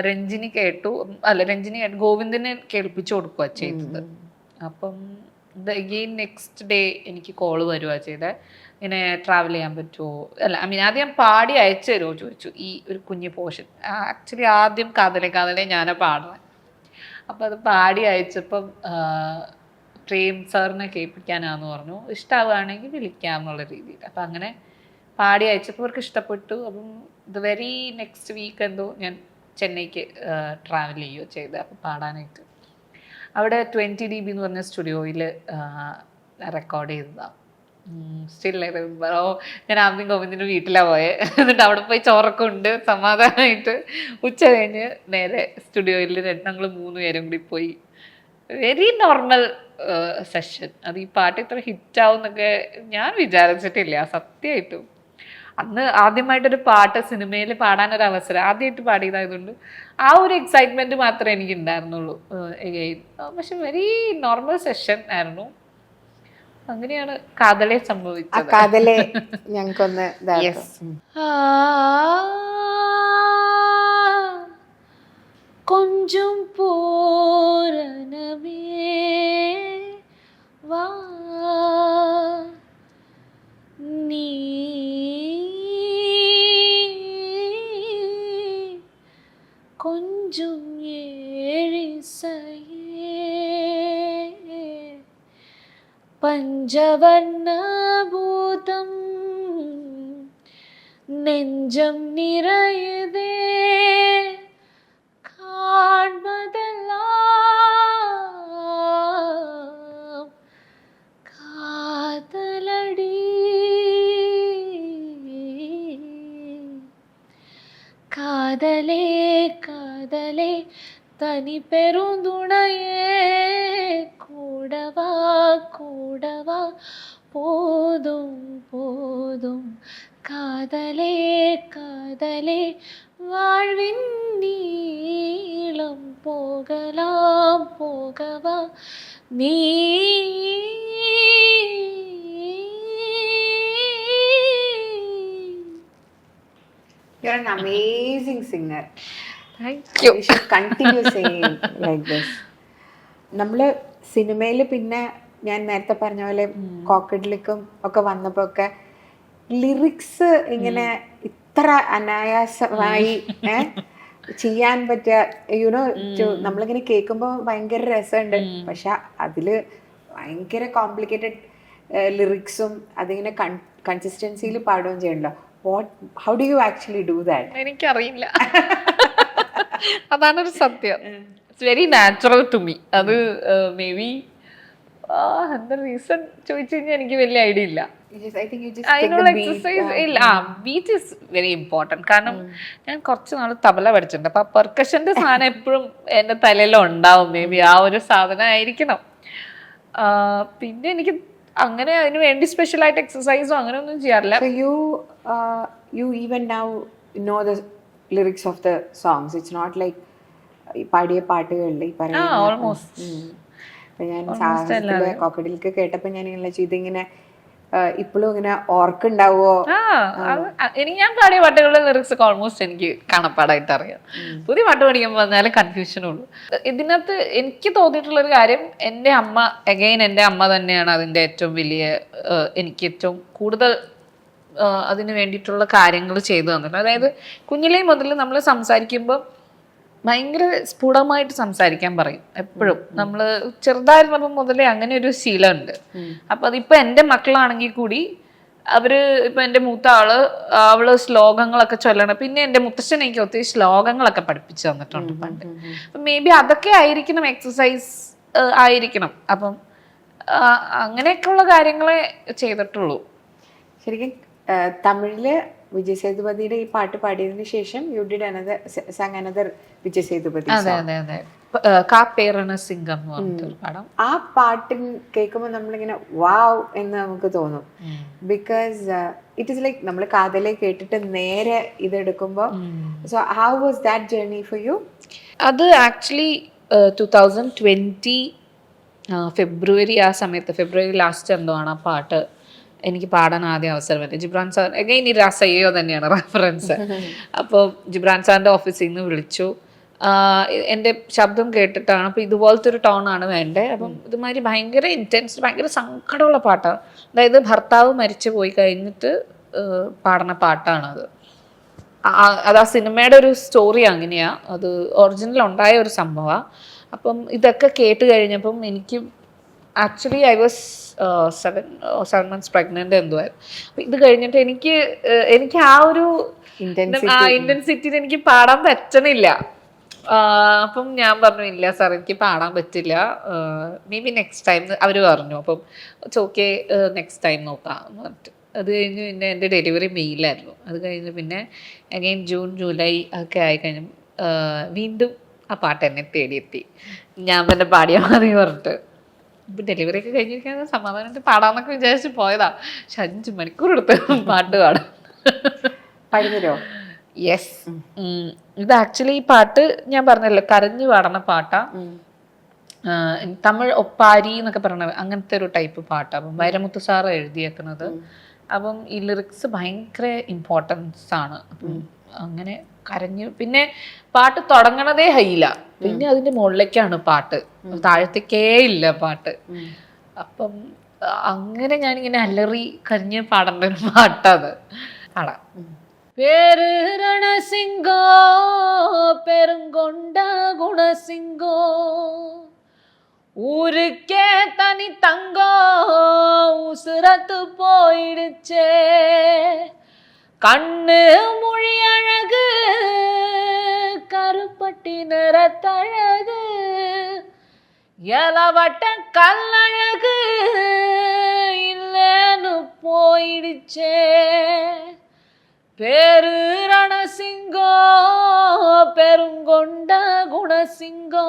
രഞ്ജിനി കേട്ടു, അല്ല രഞ്ജിനി ഗോവിന്ദിനെ കേൾപ്പിച്ചു കൊടുക്കുക ചെയ്തത്. അപ്പം അഗെയിൻ നെക്സ്റ്റ് ഡേ എനിക്ക് കോള് വരുക ചെയ്തത്, ഇങ്ങനെ ട്രാവൽ ചെയ്യാൻ പറ്റുമോ, അല്ല ഐ മീൻ ആദ്യം പാടി അയച്ചു തരുമോ ചോദിച്ചു ഈ ഒരു കുഞ്ഞു പോർഷൻ. ആക്ച്വലി ആദ്യം കാതലെ ഞാനാ പാടുന്നത്. അപ്പം അത് പാടി അയച്ചപ്പം പ്രേം സാറിനെ കേൾപ്പിക്കാനാന്ന് പറഞ്ഞു, ഇഷ്ടമാവുകയാണെങ്കിൽ വിളിക്കാം എന്നുള്ള രീതിയിൽ. അപ്പം അങ്ങനെ പാടി അയച്ചപ്പോൾ അവർക്ക് ഇഷ്ടപ്പെട്ടു. അപ്പം ഇത് വെരി നെക്സ്റ്റ് വീക്ക് എന്തോ ഞാൻ ചെന്നൈക്ക് ട്രാവൽ ചെയ്യുകയോ ചെയ്ത് അപ്പം പാടാനായിട്ട്. അവിടെ 20 dB എന്ന് പറഞ്ഞ സ്റ്റുഡിയോയിൽ റെക്കോർഡ് ചെയ്തതാണ്. സ്റ്റിൽ ഞാൻ ആദ്യം ഗോവിന്ദിൻ്റെ വീട്ടിലാണ് പോയത്. എന്നിട്ട് അവിടെ പോയി ചോറൊക്കെ ഉണ്ട് സമാധാനമായിട്ട് ഉച്ച കഴിഞ്ഞ് നേരെ സ്റ്റുഡിയോയിൽ ഞങ്ങൾ 3 പേരും കൂടി പോയി. Very normal session. അത് ഈ പാട്ട് ഇത്ര ഹിറ്റാവും എന്നൊക്കെ ഞാൻ വിചാരിച്ചിട്ടില്ല സത്യമായിട്ടും. അന്ന് ആദ്യമായിട്ടൊരു പാട്ട് സിനിമയിൽ പാടാനൊരു അവസരം ആദ്യമായിട്ട് പാടിയതായതുകൊണ്ട് ആ ഒരു എക്സൈറ്റ്മെന്റ് മാത്രമേ എനിക്ക് ഉണ്ടായിരുന്നുള്ളൂ. പക്ഷെ വെരി നോർമൽ സെഷൻ ആയിരുന്നു. അങ്ങനെയാണ് കാതലെ സംഭവിച്ചത്. കാതലെ ഞങ്ങൾക്കൊന്ന് കൊഞ്ചും പൂരണമേ വാ നീ கொஞ்சம் ஏழிசையே பஞ்சவர்ண பூதம் நெஞ்சம் நிறையதே காண்பதெல்லாம் காதலடி காதலே காதலே தனி பெருந்துணையே கூடவா கூடவா போதும் போதும் காதலே காதலே வாழ்வின் நீளம் போகலாம் போகவா நீ. You're an amazing singer. Thank you. You should continue singing like this. നമ്മള് സിനിമയിൽ പിന്നെ ഞാൻ നേരത്തെ പറഞ്ഞ പോലെ കോക്കഡ്ലിക്കും ഒക്കെ വന്നപ്പോ ഒക്കെ ലിറിക്സ് ഇങ്ങനെ ഇത്ര അനായാസമായി ചെയ്യാൻ പറ്റിയ യുനോ നമ്മളിങ്ങനെ കേൾക്കുമ്പോൾ ഭയങ്കര രസമുണ്ട്. പക്ഷെ അതില് ഭയങ്കര കോംപ്ലിക്കേറ്റഡ് ലിറിക്സും അതിങ്ങനെ കൺസിസ്റ്റൻസിയിൽ പാടുകയും ചെയ്യണല്ലോ. How do you actually do that? എനിക്കറിയില്ല. അതാണൊരു സത്യം. It's very natural to me. അത് മേ ബി എന്താ റീസൺ ചോദിച്ചു കഴിഞ്ഞാൽ എനിക്ക് വലിയ ഐഡിയ ഇല്ല. അതിനുള്ള എക്സസൈസ് ഇല്ല. Beat is very important. കാരണം ഞാൻ കുറച്ച് നാൾ തബല പഠിച്ചിട്ടുണ്ട്. അപ്പൊ ആ പെർക്കഷന്റെ സാധനം എപ്പോഴും എൻ്റെ തലയിൽ ഉണ്ടാവും. മേ ബി ആ ഒരു സാധനം ആയിരിക്കണം. പിന്നെ എനിക്ക് അങ്ങനെ അതിന് വേണ്ടി സ്പെഷ്യലായിട്ട് എക്സസൈസോ അങ്ങനെ ഒന്നും ചെയ്യാറില്ല. So you even now know the lyrics of the songs. It's not like ഈ പാടിയ പാട്ടുകളിൽ ഈ പറയുന്ന ഓൾമോസ്റ്റ് ഇപ്പൊ ഞാൻ സാഹസത്തിലെ കോക്കഡിലേക്ക് കേട്ടപ്പോ ഞാൻ ഇങ്ങനെ ഇതിങ്ങനെ ഇപ്പോഴും ഇങ്ങനെ ഓർക്കുണ്ടാവോ? എനിക്ക് ഞാൻ പാടിയ പാട്ടുകളുടെ ലിറിക്സ് ഒക്കെ ഓൾമോസ്റ്റ് എനിക്ക് കാണപ്പാടായിട്ട് അറിയാം. പുതിയ പാട്ട് പഠിക്കുമ്പോൾ വന്നാലും കൺഫ്യൂഷനുള്ളൂ. ഇതിനകത്ത് എനിക്ക് തോന്നിയിട്ടുള്ളൊരു കാര്യം, എൻ്റെ അമ്മ തന്നെയാണ് അതിൻ്റെ ഏറ്റവും വലിയ എനിക്ക് ഏറ്റവും കൂടുതൽ അതിന് വേണ്ടിയിട്ടുള്ള കാര്യങ്ങൾ ചെയ്തു തന്നിട്ടുണ്ട്. അതായത് കുഞ്ഞിലേ മുതൽ നമ്മൾ സംസാരിക്കുമ്പോൾ ഭയങ്കര സ്ഫുടമായിട്ട് സംസാരിക്കാൻ പറയും എപ്പോഴും. നമ്മൾ ചെറുതായിരുന്നപ്പം മുതലേ അങ്ങനെ ഒരു ശീലമുണ്ട്. അപ്പൊ അതിപ്പോ എൻ്റെ മക്കളാണെങ്കിൽ കൂടി അവര് ഇപ്പൊ എൻ്റെ മൂത്ത അവള് ശ്ലോകങ്ങളൊക്കെ ചൊല്ലണം. പിന്നെ എൻ്റെ മുത്തശ്ശൻ എനിക്ക് ഒത്തിരി ശ്ലോകങ്ങളൊക്കെ പഠിപ്പിച്ചു തന്നിട്ടുണ്ട് പണ്ട്. അപ്പൊ മേ ബി അതൊക്കെ ആയിരിക്കണം, എക്സസൈസ് ആയിരിക്കണം. അപ്പം അങ്ങനെയൊക്കെയുള്ള കാര്യങ്ങളെ ചെയ്തിട്ടുള്ളൂ. ശരിക്കും തമിഴില് വിജയ് സേതുപതിയുടെ ഈ പാട്ട് പാടിയതിനു ശേഷം you did another Vijay Sethupathi. അതെ അതെ അതെ, കാപ്പേറണ സിംഗം എന്ന് പറഞ്ഞിട്ടൊരു പടം. ആ പാട്ട് കേൾക്കുമ്പോൾ നമ്മളിങ്ങനെ വാവ് എന്ന് നമുക്ക് തോന്നും. ബിക്കോസ് ഇറ്റ് ഈസ് ലൈക്ക് നമ്മൾ കാതലെ കേട്ടിട്ട് നേരെ ഇതെടുക്കുമ്പോൾ. So how was that journey for you? അത് ആക്ച്വലി 2020 ഫെബ്രുവരി ആ സമയത്ത്, ഫെബ്രുവരി ലാസ്റ്റ് എന്തോ ആണ് ആ പാട്ട് എനിക്ക് പാടാൻ ആദ്യം അവസരം വരും. ജിബ്രാൻ സാർ അഗൈൻ ഈ രാസയ്യോ തന്നെയാണ് റെഫറൻസ്. അപ്പോൾ ജിബ്രാൻ സാറിൻ്റെ ഓഫീസിൽ നിന്ന് വിളിച്ചു. എൻ്റെ ശബ്ദം കേട്ടിട്ടാണ്, അപ്പോൾ ഇതുപോലത്തെ ഒരു ടോണാണ് വേണ്ടത്. അപ്പം ഇതുമാതിരി ഭയങ്കര ഇൻറ്റൻസ്, ഭയങ്കര സങ്കടമുള്ള പാട്ടാണ്. അതായത് ഭർത്താവ് മരിച്ചു പോയി കഴിഞ്ഞിട്ട് പാടുന്ന പാട്ടാണത്. അത് ആ സിനിമയുടെ ഒരു സ്റ്റോറി അങ്ങനെയാണ്, അത് ഒറിജിനൽ ഉണ്ടായ ഒരു സംഭവമാണ്. അപ്പം ഇതൊക്കെ കേട്ട് കഴിഞ്ഞപ്പം എനിക്ക് actually I was 7 months pregnant എന്തോ ആയിരുന്നു. അപ്പം ഇത് കഴിഞ്ഞിട്ട് എനിക്ക് ആ ഒരു ഇന്റൻസിറ്റിയിൽ എനിക്ക് പാടാൻ പറ്റണില്ല. അപ്പം ഞാൻ പറഞ്ഞു, ഇല്ല സാർ എനിക്ക് പാടാൻ പറ്റില്ല, മേ ബി നെക്സ്റ്റ് ടൈം അവർ പറഞ്ഞു. അപ്പം ഓക്കെ നെക്സ്റ്റ് ടൈം നോക്കാം എന്ന് പറഞ്ഞിട്ട് അത് കഴിഞ്ഞ് പിന്നെ എൻ്റെ ഡെലിവറി മെയിലായിരുന്നു. അത് കഴിഞ്ഞ് പിന്നെ അഗൈൻ ജൂൺ ജൂലൈ ഒക്കെ ആയി കഴിഞ്ഞു വീണ്ടും ആ പാട്ട് എന്നെ തേടിയെത്തി. ഞാൻ തന്നെ പാടിയാൽ മതി പറഞ്ഞിട്ട്. ഇപ്പം ഡെലിവറി ഒക്കെ കഴിഞ്ഞിരിക്കുന്നത് സമാധാനമായിട്ട് പാടാന്നൊക്കെ വിചാരിച്ച് പോയതാ. പക്ഷെ 5 മണിക്കൂർ എടുത്ത് പാട്ട് പാടുന്നോ? യെസ്. ഇത് ആക്ച്വലി ഈ പാട്ട് ഞാൻ പറഞ്ഞല്ലോ കരഞ്ഞു പാടുന്ന പാട്ടാ. തമിഴ് ഒപ്പാരി എന്നൊക്കെ പറയണ അങ്ങനത്തെ ഒരു ടൈപ്പ് പാട്ടാണ്. അപ്പം വൈരമുത്തു സാറ് എഴുതിയേക്കുന്നത്. അപ്പം ഈ ലിറിക്സ് ഭയങ്കര ഇമ്പോർട്ടൻസ് ആണ്. അപ്പം അങ്ങനെ കരഞ്ഞു. പിന്നെ പാട്ട് തുടങ്ങണതേ ഹൈല, പിന്നെ അതിന്റെ മുകളിലേക്കാണ് പാട്ട്, താഴത്തേക്കേ ഇല്ല പാട്ട്. അപ്പം അങ്ങനെ ഞാനിങ്ങനെ അലറി കരഞ്ഞ് പാടേണ്ട ഒരു പാട്ടത്. പാടാം. പേര് രണസിംഗോ പെരുങ്കൊണ്ട ഗുണസിംഗോ ஊருக்கே தனி தங்கம் உசுரத்து போயிடுச்சே கண்ணு மொழி அழகு கருப்பட்டி நிறத்தழகு எலவட்ட கல்லழகு இல்லேன்னு போயிடுச்சே பேரு ரணசிங்கோ பெருங்கொண்ட குணசிங்கோ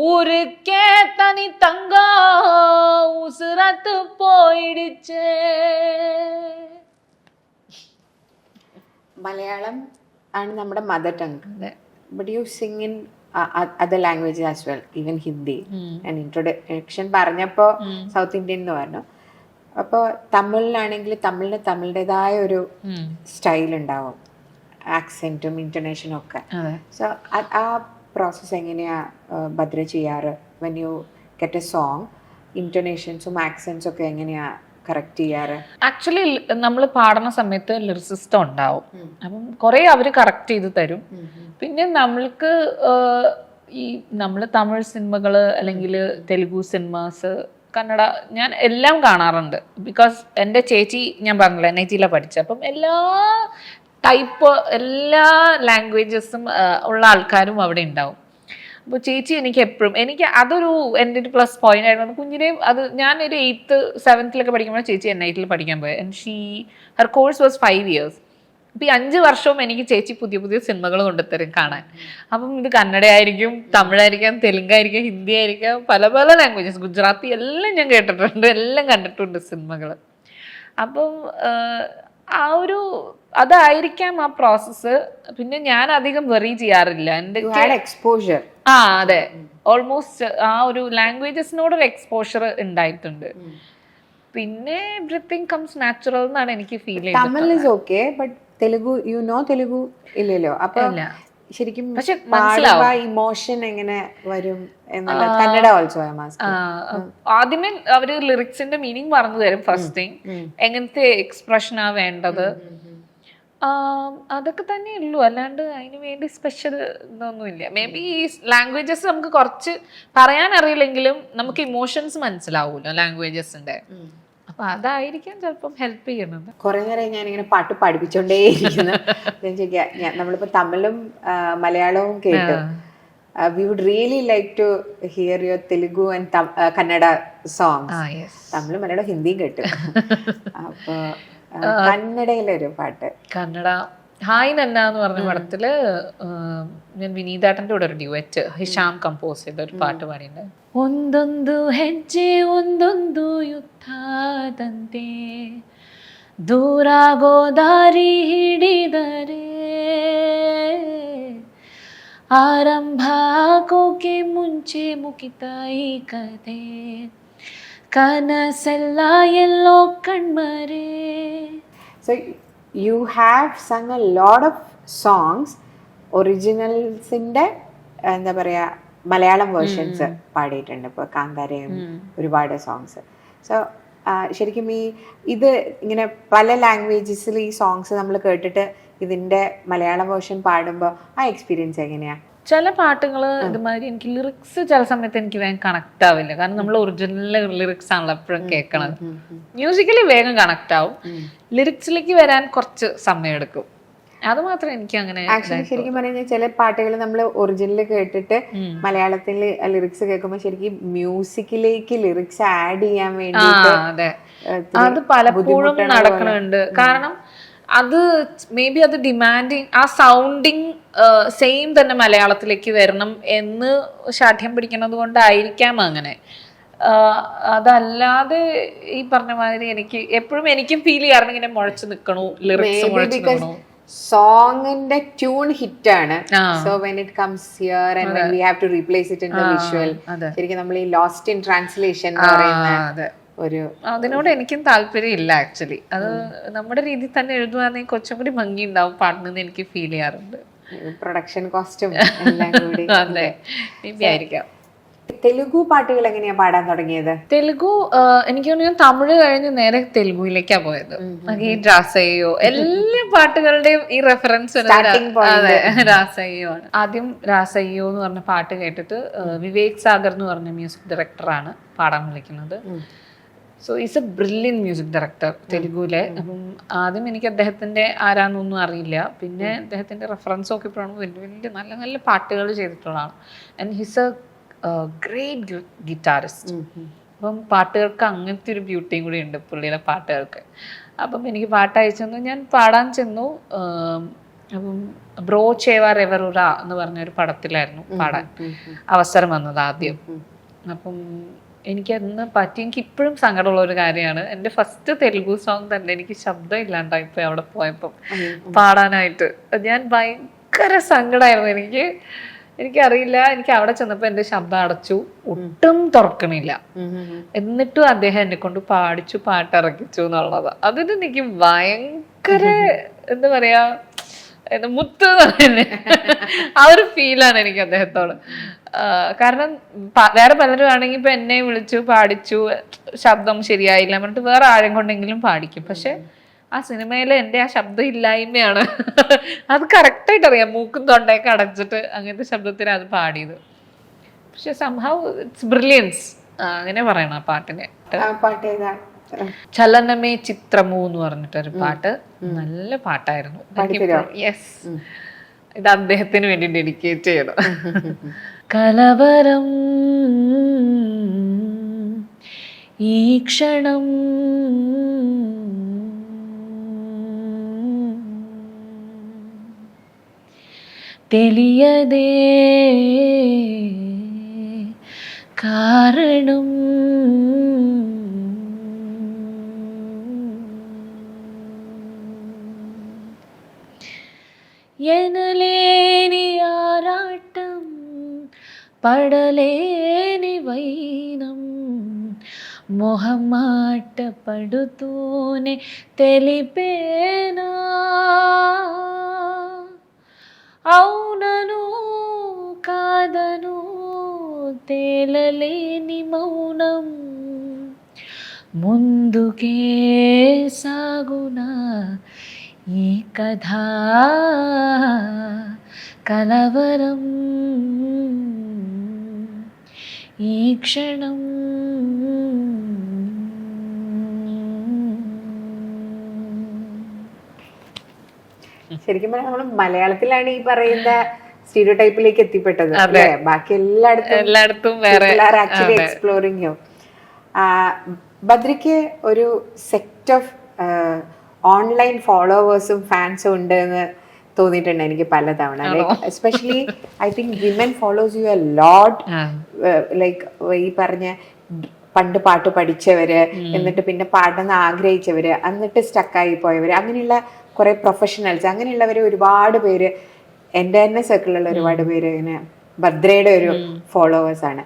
ஊருக்கே தனி தங்கம் உசுரத்து போயிடுச்சே. മലയാളം ആണ് നമ്മുടെ mother tongue. But you sing in other languages as well, even Hindi. ഞാൻ ഇൻട്രൊഡക്ഷൻ പറഞ്ഞപ്പോൾ സൗത്ത് ഇന്ത്യൻ എന്ന് പറഞ്ഞു. അപ്പോൾ തമിഴിലാണെങ്കിൽ തമിഴിന് തമിഴിൻ്റെതായ ഒരു സ്റ്റൈൽ ഉണ്ടാവും, ആക്സെന്റും ഇൻറ്റർനേഷനും ഒക്കെ. സോ ആ പ്രോസസ്സ് എങ്ങനെയാ ഭദ്ര ചെയ്യാറ്? When you get a song, ഇൻറ്റർനേഷൻസും ആക്സെന്റ്സും ഒക്കെ എങ്ങനെയാ കറക്റ്റ് ചെയ്യാറ്? ആക്ച്വലി നമ്മൾ പാടുന്ന സമയത്ത് ലിറിസിസ്റ്റ് ഉണ്ടാവും. അപ്പം കുറെ അവര് കറക്റ്റ് ചെയ്ത് തരും. പിന്നെ നമ്മൾക്ക് ഈ നമ്മൾ തമിഴ് സിനിമകള് അല്ലെങ്കിൽ തെലുഗു സിനിമാസ്, കന്നഡ, ഞാൻ എല്ലാം കാണാറുണ്ട്. ബിക്കോസ് എൻ്റെ ചേച്ചി ഞാൻ പറഞ്ഞില്ല NIT പഠിച്ചത്. അപ്പം എല്ലാ ലാംഗ്വേജസും ഉള്ള ആൾക്കാരും അവിടെ ഉണ്ടാവും. അപ്പോൾ ചേച്ചി എനിക്ക് അതൊരു എൻ്റെ ഒരു പ്ലസ് പോയിന്റ് ആയിരുന്നു. കുഞ്ഞിനെയും അത് ഞാനൊരു 8th 7th പഠിക്കുമ്പോൾ ചേച്ചി NIT പഠിക്കാൻ പോയത്. And her course was 5 years. ഇപ്പം ഈ 5 വർഷവും എനിക്ക് ചേച്ചി പുതിയ പുതിയ സിനിമകൾ കൊണ്ടുത്തരും കാണാൻ. അപ്പം ഇത് കന്നഡ ആയിരിക്കും, തമിഴായിരിക്കാം, തെലുങ്കായിരിക്കാം, ഹിന്ദി ആയിരിക്കാം, പല പല ലാംഗ്വേജസ്, ഗുജറാത്തി എല്ലാം ഞാൻ കേട്ടിട്ടുണ്ട്, എല്ലാം കണ്ടിട്ടുണ്ട് സിനിമകൾ. അപ്പം അതായിരിക്കാം ആ പ്രോസസ്സ്. പിന്നെ ഞാൻ അധികം വെറി ചെയ്യാറില്ല. എൻ്റെ എക്സ്പോഷർ അതെ, ഓൾമോസ്റ്റ് ആ ഒരു ലാംഗ്വേജസിനോടൊരു എക്സ്പോഷർ ഉണ്ടായിട്ടുണ്ട്. പിന്നെ എവറിത്തിങ് കംസ് നാച്ചുറൽ എന്നാണ് എനിക്ക് ഫീൽ ചെയ്യുന്നത്. Tamil is okay, but Telugu Telugu ഇല്ലല്ലോ. അപ്പൊ ശരിക്കും പക്ഷെ ഇമോഷൻ എങ്ങനെ വരും എന്നുള്ള കന്നഡ ഓൾസോ ആദ്യമേ അവര് ലിറിക്സിന്റെ മീനിങ് പറഞ്ഞു തരും. ഫസ്റ്റ് തിങ് എങ്ങനത്തെ എക്സ്പ്രഷനാ വേണ്ടത്, അതൊക്കെ തന്നെ ഉള്ളൂ. അല്ലാണ്ട് അതിന് വേണ്ടി സ്പെഷ്യൽ ഇതൊന്നുമില്ല. മേ ബി ഈ ലാംഗ്വേജസ് നമുക്ക് കുറച്ച് പറയാൻ അറിയില്ലെങ്കിലും നമുക്ക് ഇമോഷൻസ് മനസ്സിലാവൂല്ലോ ലാംഗ്വേജസിന്റെ. അപ്പൊ അതായിരിക്കാം ചിലപ്പം ഹെൽപ്പ് ചെയ്യണത്. കുറെ നേരം ഞാനിങ്ങനെ പാട്ട് പഠിപ്പിച്ചോണ്ടേയിരിക്കുന്നു. നമ്മളിപ്പോ തമിഴും മലയാളവും കേട്ടു. We would really like to hear your Telugu and Kannada songs. തമിഴും മലയാളം ഹിന്ദിയും കേട്ടു. അപ്പൊ കന്നഡയിലെ ഒരു പാട്ട്, കന്നഡ ഹായ് നന്ന എന്ന് പറഞ്ഞ പടത്തില് ഞാൻ വിനീതാട്ടന്റെ കൂടെ ഒരു ഡ്യുവറ്റ് ഹിഷാം കമ്പോസ് ചെയ്ത ഒരു പാട്ട് പാടിയിട്ടുണ്ട്. ಒಂದೊಂದು ಹೆಜ್ಜೆ ಒಂದೊಂದು ಯುದ್ಧದಂತೆ ದೂರಾಗೋ ದಾರಿ ಹಿಡಿದರೆ ಆರಂಭ ಆಗೋಕೆ ಮುಂಚೆ ಮುಗಿತ ಈ ಕಥೆ ಕನಸೆಲ್ಲ ಎಲ್ಲೋ ಕಣ್ಮರೆ. So you have sung a lot of songs, ഒറിജിനൽസിന്റെ എന്താ പറയാ മലയാളം വേർഷൻസ് പാടിയിട്ടുണ്ട്. ഇപ്പോൾ കാന്താരയും ഒരുപാട് സോങ്സ്. സോ ശരിക്കും ഇത് ഇങ്ങനെ പല ലാംഗ്വേജസിൽ ഈ സോങ്സ് നമ്മൾ കേട്ടിട്ട് ഇതിന്റെ മലയാളം വേർഷൻ പാടുമ്പോൾ ആ എക്സ്പീരിയൻസ് എങ്ങനെയാ? ചില പാട്ടുകൾ ഇതുമാതിരി എനിക്ക് ലിറിക്സ് ചില സമയത്ത് എനിക്ക് വേഗം കണക്ട് ആവില്ല. കാരണം നമ്മൾ ഒറിജിനൽ ലിറിക്സ് ആണല്ലോ എപ്പോഴും കേൾക്കണത്. മ്യൂസിക്കലി വേഗം കണക്ട് ആവും, ലിറിക്സിലേക്ക് വരാൻ കുറച്ച് സമയം എടുക്കും. അത് മാത്രം എനിക്ക് അങ്ങനെ. ശരിക്കും പറഞ്ഞാൽ ചില പാട്ടുകൾ നമ്മൾ ഒറിജിനൽ കേട്ടിട്ട് മലയാളത്തിൽ ലിറിക്സ് കേൾക്കുമ്പോൾ ശരിക്കും മ്യൂസിക്കിലേക്ക് ലിറിക്സ് ആഡ് ചെയ്യാൻ വേണ്ടി അത് പലപ്പോഴും നടക്കണുണ്ട്. കാരണം അത് മേ ബി അത് ഡിമാൻഡിങ്, ആ സൗണ്ടിങ് സെയിം തന്നെ മലയാളത്തിലേക്ക് വരണം എന്ന് ശാഠ്യം പിടിക്കുന്നത് കൊണ്ടായിരിക്കാം അങ്ങനെ. അതല്ലാതെ ഈ പറഞ്ഞ മാതിരി എനിക്ക് എപ്പോഴും എനിക്കും ഫീൽ ചെയ്യാറുണ്ട് ഇങ്ങനെ മുഴച്ചു നിൽക്കണു, ലിറിക്സ് മുഴച്ചു നിൽക്കണു. സോങ്ങിന്റെ ട്യൂൺ ഹിറ്റ് ആണ്. So when it comes here and when we have to replace it in the visual, ശരിക്കും നമ്മൾ ഈ ലോസ്റ്റ് ഇൻ ട്രാൻസ്ലേഷൻ എന്ന് പറയുന്ന ഒരു അതിനോട് എനിക്കും താല്പര്യം ഇല്ല ആക്ച്വലി. അത് നമ്മുടെ രീതിയിൽ തന്നെ എഴുതുവാണെങ്കിൽ കുറച്ചും കൂടി ഭംഗി ഉണ്ടാവും പാടുന്നത് എനിക്ക് ഫീൽ ചെയ്യാറുണ്ട്. പ്രൊഡക്ഷൻ കോസ്റ്റും എല്ലാം കൂടി. അതെ, ആയിരിക്കാം. തെലുഗു പാട്ടുകൾ എങ്ങനെയാ പാടാൻ തുടങ്ങിയത്? തെലുഗു എനിക്ക് തോന്നുന്നു ഞാൻ തമിഴ് കഴിഞ്ഞ് നേരെ തെലുഗുയിലേക്കാ പോയത്. ഈ രാസയ്യോ എല്ലാ പാട്ടുകളുടെയും ഈ റെഫറൻസ് രാസയ്യോ ആണ്. ആദ്യം രാസയ്യോ എന്ന് പറഞ്ഞ പാട്ട് കേട്ടിട്ട് വിവേക് സാഗർ എന്ന് പറഞ്ഞ മ്യൂസിക് ഡയറക്ടറാണ് പാടാൻ വിളിക്കുന്നത്. So is a brilliant music director തെലുഗുവിലെ. അപ്പം ആദ്യം എനിക്ക് അദ്ദേഹത്തിൻ്റെ ആരാന്നൊന്നും അറിയില്ല. പിന്നെ അദ്ദേഹത്തിൻ്റെ റെഫറൻസ് നോക്കിയപ്പോഴാണ് വലിയ വലിയ നല്ല നല്ല പാട്ടുകൾ ചെയ്തിട്ടുള്ളതാണ്. And he's a great guitarist. അപ്പം പാട്ടുകൾക്ക് അങ്ങനത്തെ ഒരു ബ്യൂട്ടിയും കൂടി ഉണ്ട് പുള്ളിയുടെ പാട്ടുകൾക്ക്. അപ്പം എനിക്ക് പാട്ട് അയച്ചെന്നു, ഞാൻ പാടാൻ ചെന്നു. അപ്പം ബ്രോ ചേവാർ എവറുറ എന്ന് പറഞ്ഞൊരു പടത്തിലായിരുന്നു പാടാൻ അവസരം വന്നത് ആദ്യം. അപ്പം എനിക്കന്ന് പറ്റി, എനിക്ക് ഇപ്പോഴും സങ്കടമുള്ള ഒരു കാര്യമാണ്, എൻ്റെ ഫസ്റ്റ് തെലുഗു സോങ് തന്നെ എനിക്ക് ശബ്ദം ഇല്ലാണ്ടായിപ്പോയി അവിടെ പോയപ്പം പാടാനായിട്ട്. ഞാൻ ഭയങ്കര സങ്കടമായിരുന്നു. എനിക്കറിയില്ല, എനിക്ക് അവിടെ ചെന്നപ്പോൾ എൻ്റെ ശബ്ദം അടച്ചു, ഒട്ടും തുറക്കണില്ല. എന്നിട്ടും അദ്ദേഹം എന്നെ കൊണ്ട് പാടിച്ചു, പാട്ടിറക്കിച്ചു എന്നുള്ളത്. അതിന് എനിക്ക് ഭയങ്കര എന്താ പറയാ, മുത്ത് ആ ഒരു ഫീലാണ് എനിക്ക് അദ്ദേഹത്തോട്. കാരണം വേറെ പലരും ആണെങ്കിൽ ഇപ്പൊ എന്നെ വിളിച്ചു പാടിച്ചു, ശബ്ദം ശരിയായില്ല പറഞ്ഞിട്ട് വേറെ ആരും കൊണ്ടെങ്കിലും പാടിക്കും. പക്ഷെ ആ സിനിമയിലെ എൻ്റെ ആ ശബ്ദം ഇല്ലായ്മയാണ് അത് കറക്റ്റായിട്ട് അറിയാം. മൂക്കും തൊണ്ടയൊക്കെ അടച്ചിട്ട് അങ്ങനത്തെ ശബ്ദത്തിന് അത് പാടിയത്. പക്ഷെ സംഹൗ ഇറ്റ്സ് ബ്രില്യൻസ് അങ്ങനെ പറയണം ആ പാട്ടിനെ. ചലനമേ ചിത്രമോ എന്ന് പറഞ്ഞിട്ടൊരു പാട്ട്, നല്ല പാട്ടായിരുന്നു. യെസ്, ഇത് അദ്ദേഹത്തിന് വേണ്ടി ഡെഡിക്കേറ്റ് ചെയ്യണം. കലവരം ഈ ക്ഷണം తెలియదే కారణం ఎనలేని ఆరాటం పడలేని వైనం మొహమాట పడుతూనే తెలిపేనా అవునను కాదను తేలలేని మౌనం ముందుకే సాగునా ఈ కథ కలవరం ఈ క్షణం ശരിക്കും പറഞ്ഞാൽ നമ്മൾ മലയാളത്തിലാണ് ഈ പറയുന്ന സ്റ്റീരിയോ ടൈപ്പിലേക്ക് എത്തിപ്പെട്ടത് അല്ലേ? ബാക്കി എല്ലായിടത്തും ആക്ച്വലി എക്സ്പ്ലോറിങ് യു. ബദ്രിക്ക് ഒരു സെറ്റ് ഓഫ് ഓൺലൈൻ ഫോളോവേഴ്സും ഫാൻസും ഉണ്ട് എന്ന് തോന്നിയിട്ടുണ്ട് എനിക്ക് പലതവണ. Like especially I think women follows you a lot. Like ഈ പറഞ്ഞ പണ്ട് പാട്ട് പഠിച്ചവര്, എന്നിട്ട് പിന്നെ പാടുന്ന ആഗ്രഹിച്ചവര്, എന്നിട്ട് സ്റ്റക്കായി പോയവര്, അങ്ങനെയുള്ള കുറെ പ്രൊഫഷണൽസ്, അങ്ങനെയുള്ളവര് ഒരുപാട് പേര് എൻ്റെ തന്നെ സർക്കിളിലുള്ള ഒരുപാട് പേര് ഇങ്ങനെ ഭദ്രയുടെ ഒരു ഫോളോവേഴ്സ് ആണ്.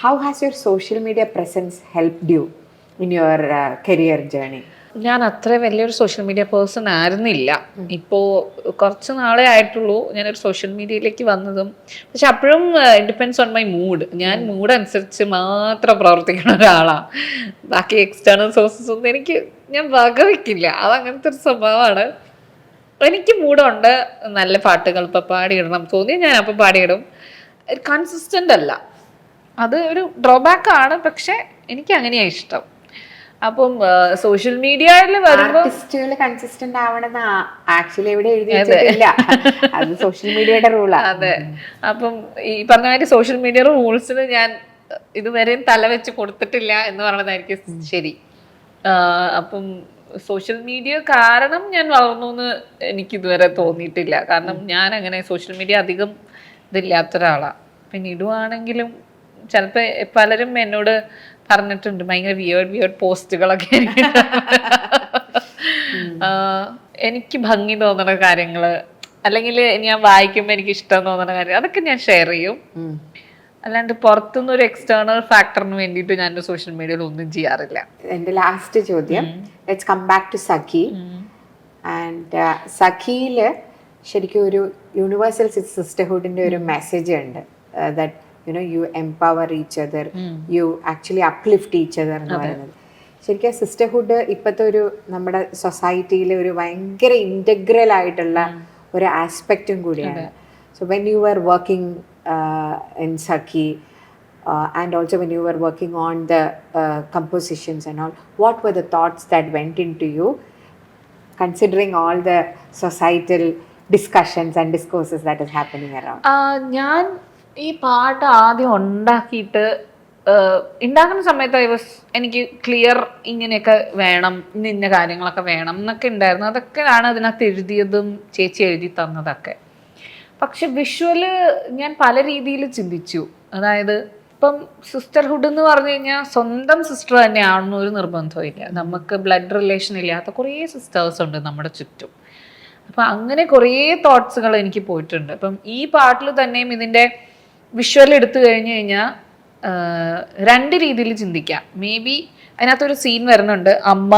How has your social media presence helped you in your career journey? ഞാൻ അത്ര വലിയൊരു സോഷ്യൽ മീഡിയ പേഴ്സൺ ആയിരുന്നില്ല. ഇപ്പോൾ കുറച്ച് നാളെ ആയിട്ടുള്ളൂ ഞാനൊരു സോഷ്യൽ മീഡിയയിലേക്ക് വന്നതും. പക്ഷെ അപ്പോഴും ഡിപ്പെൻഡ്സ് ഓൺ മൈ മൂഡ്. ഞാൻ മൂഡ് അനുസരിച്ച് മാത്രം പ്രവർത്തിക്കുന്ന ഒരാളാണ്. ബാക്കി എക്സ്റ്റേണൽ സോഴ്സസ് ഒന്നും ഞാൻ വകവയ്ക്കില്ല. അതങ്ങനത്തെ ഒരു സ്വഭാവമാണ്. എനിക്ക് മൂടുണ്ട്, നല്ല പാട്ടുകൾ ഇപ്പം പാടിയിടണം തോന്നി ഞാൻ അപ്പം പാടിയിടും. കൺസിസ്റ്റൻ്റ് അല്ല, അത് ഒരു ഡ്രോബാക്ക് ആണ്. പക്ഷെ എനിക്ക് അങ്ങനെയാണ് ഇഷ്ടം. അപ്പം സോഷ്യൽ മീഡിയയിൽ വരുമ്പോൾ കൺസിസ്റ്റന്റ് ആവണമെന്ന് ആക്ച്വലി എവിടെ എഴുതിയിട്ടില്ല. അത് സോഷ്യൽ മീഡിയയുടെ റൂളാണ്. അതെ. അപ്പം ഈ പറഞ്ഞ മാതിരി സോഷ്യൽ മീഡിയ റൂൾസിന് ഞാൻ ഇതുവരെയും തലവെച്ച് കൊടുത്തിട്ടില്ല എന്ന് പറയുന്നതായിരിക്കും ശരി. അപ്പം സോഷ്യൽ മീഡിയ കാരണം ഞാൻ വളർന്നു എന്ന് എനിക്ക് ഇതുവരെ തോന്നിയിട്ടില്ല. കാരണം ഞാൻ അങ്ങനെ സോഷ്യൽ മീഡിയ അധികം ഇതില്ലാത്തൊരാളാണ്. പിന്നെ ഇടുവാണെങ്കിലും ചിലപ്പോൾ പലരും എന്നോട് പറഞ്ഞിട്ടുണ്ട് ഭയങ്കര വിയേർഡ് പോസ്റ്റുകളൊക്കെ എനിക്ക് ഭംഗി തോന്നുന്ന കാര്യങ്ങള്, അല്ലെങ്കിൽ ഞാൻ വായിക്കുമ്പോൾ എനിക്ക് ഇഷ്ടം തോന്നുന്ന കാര്യം, അതൊക്കെ ഞാൻ ഷെയർ ചെയ്യും. അല്ലാണ്ട് പുറത്തുനിന്ന് ഒരു എക്സ്റ്റേണൽ ഫാക്ടറിന് വേണ്ടിയിട്ട് ഞാൻ സോഷ്യൽ മീഡിയയിൽ ഒന്നും ചെയ്യാറില്ല. എൻ്റെ ലാസ്റ്റ് ചോദ്യം, let's come back to Sakhi. And സഖിയില് ശരിക്കും ഒരു യൂണിവേഴ്സൽ സിസ്റ്റർഹുഡിന്റെ ഒരു മെസ്സേജ് ഉണ്ട്. That you empower each other, you actually uplift each other എന്ന് പറയുന്നത്. ശരിക്കും സിസ്റ്റർഹുഡ് ഇപ്പോഴത്തെ ഒരു നമ്മുടെ സൊസൈറ്റിയിൽ ഒരു ഭയങ്കര ഇൻ്റഗ്രൽ ആയിട്ടുള്ള ഒരു ആസ്പെക്റ്റും കൂടിയാണ്. So when you are working in Sakhi and also when you are working on the compositions and all, what were the thoughts that went into you considering all the societal discussions and discourses that is happening around? ഞാൻ ഈ പാട്ട് ആദ്യം ഉണ്ടാക്കുന്ന സമയത്ത് എനിക്ക് clear ഇങ്ങനെയൊക്കെ വേണം, ഇന്ന കാര്യങ്ങളൊക്കെ വേണം എന്നൊക്കെ ഉണ്ടായിരുന്നു. അതൊക്കെയാണ് അതിനകത്ത് എഴുതിയതും ചേച്ചി എഴുതി തന്നതൊക്കെ. പക്ഷെ വിഷ്വല് ഞാൻ പല രീതിയിൽ ചിന്തിച്ചു. അതായത് ഇപ്പം സിസ്റ്റർഹുഡ് എന്ന് പറഞ്ഞു കഴിഞ്ഞാൽ സ്വന്തം സിസ്റ്റർ തന്നെയാണെന്ന് ഒരു നിർബന്ധവും ഇല്ല. നമുക്ക് ബ്ലഡ് റിലേഷൻ ഇല്ലാത്ത കുറേ സിസ്റ്റേഴ്സ് ഉണ്ട് നമ്മുടെ ചുറ്റും. അപ്പം അങ്ങനെ കുറേ തോട്ട്സുകൾ എനിക്ക് പോയിട്ടുണ്ട്. അപ്പം ഈ പാട്ടിൽ തന്നെയും ഇതിൻ്റെ വിഷ്വൽ എടുത്തു കഴിഞ്ഞു കഴിഞ്ഞാൽ രണ്ട് രീതിയിൽ ചിന്തിക്കാം. മേ ബി അതിനകത്തൊരു സീൻ വരുന്നുണ്ട്, അമ്മ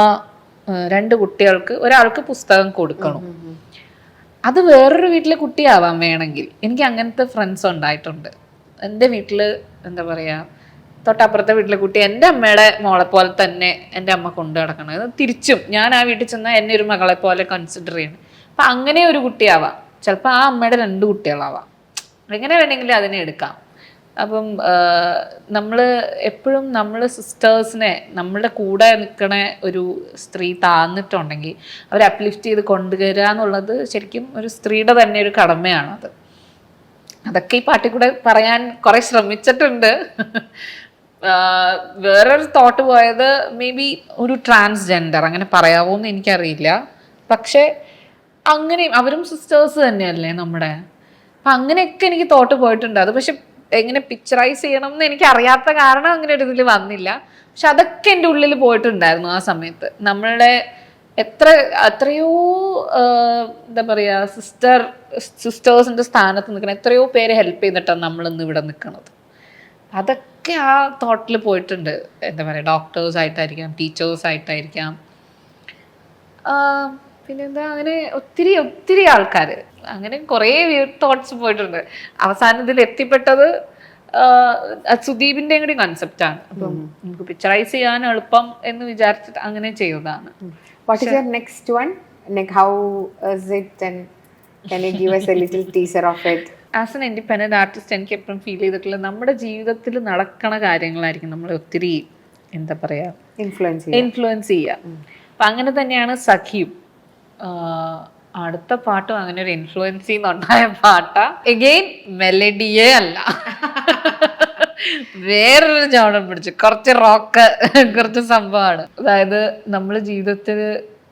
രണ്ട് കുട്ടികൾക്ക് ഒരാൾക്ക് പുസ്തകം കൊടുക്കണം. അത് വേറൊരു വീട്ടിലെ കുട്ടിയാവാം വേണമെങ്കിൽ. എനിക്ക് അങ്ങനത്തെ ഫ്രണ്ട്സ് ഉണ്ടായിട്ടുണ്ട്. എൻ്റെ വീട്ടിൽ എന്താ പറയുക, തൊട്ടപ്പുറത്തെ വീട്ടിലെ കുട്ടി എൻ്റെ അമ്മയുടെ മോളെ പോലെ തന്നെ എൻ്റെ അമ്മ കൊണ്ടു നടക്കണം. തിരിച്ചും ഞാൻ ആ വീട്ടിൽ ചെന്നാൽ എന്നെ ഒരു മകളെ പോലെ കൺസിഡർ ചെയ്യണം. അപ്പം അങ്ങനെ ഒരു കുട്ടിയാവാം. ചിലപ്പോൾ ആ അമ്മയുടെ രണ്ട് കുട്ടികളാവാം. എങ്ങനെ വേണമെങ്കിലും അതിനെ എടുക്കാം. അപ്പം നമ്മൾ എപ്പോഴും നമ്മൾ സിസ്റ്റേഴ്സിനെ നമ്മളുടെ കൂടെ നിൽക്കണ ഒരു സ്ത്രീ താന്നിട്ടുണ്ടെങ്കിൽ അവരെ അപ്ലിഫ്റ്റ് ചെയ്ത് കൊണ്ടുവരിക എന്നുള്ളത് ശരിക്കും ഒരു സ്ത്രീയുടെ തന്നെ ഒരു കടമയാണത്. അതൊക്കെ ഈ പാട്ടിൽ കൂടെ പറയാൻ കുറേ ശ്രമിച്ചിട്ടുണ്ട്. വേറൊരു തോട്ട് പോയത് മേ ബി ഒരു ട്രാൻസ്ജെൻഡർ അങ്ങനെ പറയാവോ എന്ന് എനിക്കറിയില്ല. പക്ഷേ അങ്ങനെ അവരും സിസ്റ്റേഴ്സ് തന്നെയല്ലേ നമ്മുടെ. അപ്പം അങ്ങനെയൊക്കെ എനിക്ക് തോട്ട് പോയിട്ടുണ്ട്. അത് പക്ഷെ എങ്ങനെ പിക്ചറൈസ് ചെയ്യണം എന്ന് എനിക്ക് അറിയാത്ത കാരണം അങ്ങനെ ഒരു ഇതിൽ വന്നില്ല. പക്ഷെ അതൊക്കെ എൻ്റെ ഉള്ളിൽ പോയിട്ടുണ്ടായിരുന്നു ആ സമയത്ത്. നമ്മളുടെ എത്രയോ എന്താ പറയുക സിസ്റ്റേഴ്സിൻ്റെ സ്ഥാനത്ത് നിൽക്കണം, എത്രയോ പേര് ഹെൽപ്പ് ചെയ്തിട്ടാണ് നമ്മളിന്ന് ഇവിടെ നിൽക്കുന്നത്. അതൊക്കെ ആ തോട്ടിൽ പോയിട്ടുണ്ട്. എന്താ പറയുക, ഡോക്ടേഴ്സായിട്ടായിരിക്കാം, ടീച്ചേഴ്സായിട്ടായിരിക്കാം, പിന്നെന്താ, അങ്ങനെ ഒത്തിരി ആൾക്കാർ, അങ്ങനെ കുറേ തോട്ട്സ് പോയിട്ടുണ്ട്. അവസാനം ഇതിൽ എത്തിപ്പെട്ടത് സുദീപിന്റെ കൂടി കൺസെപ്റ്റാണ്. അപ്പം നമുക്ക് പിക്ചറൈസ് ചെയ്യാൻ എളുപ്പം എന്ന് വിചാരിച്ചിട്ട് അങ്ങനെ ചെയ്തതാണ്. What is your next one? Like how is it, and can you give us a little teaser of it? As an independent artist എനിക്ക് എപ്പോഴും ഫീൽ ചെയ്തിട്ടുള്ള നമ്മുടെ ജീവിതത്തിൽ നടക്കണ കാര്യങ്ങളായിരിക്കും നമ്മളെ ഒത്തിരി എന്താ പറയാ ഇൻഫ്ലുവൻസ് ചെയ്യുക. അപ്പം അങ്ങനെ തന്നെയാണ് സഖിയും. അടുത്ത പാട്ടും അങ്ങനെ ഒരു ഇൻഫ്ലുവൻസിൽ നിന്നുണ്ടായ പാട്ടാ. എഗെയിൻ മെലഡിയേ അല്ല, വേറൊരു ജോണം പിടിച്ചു, കുറച്ച് റോക്ക്, കുറച്ച് സംഭവമാണ്. അതായത് നമ്മൾ ജീവിതത്തിൽ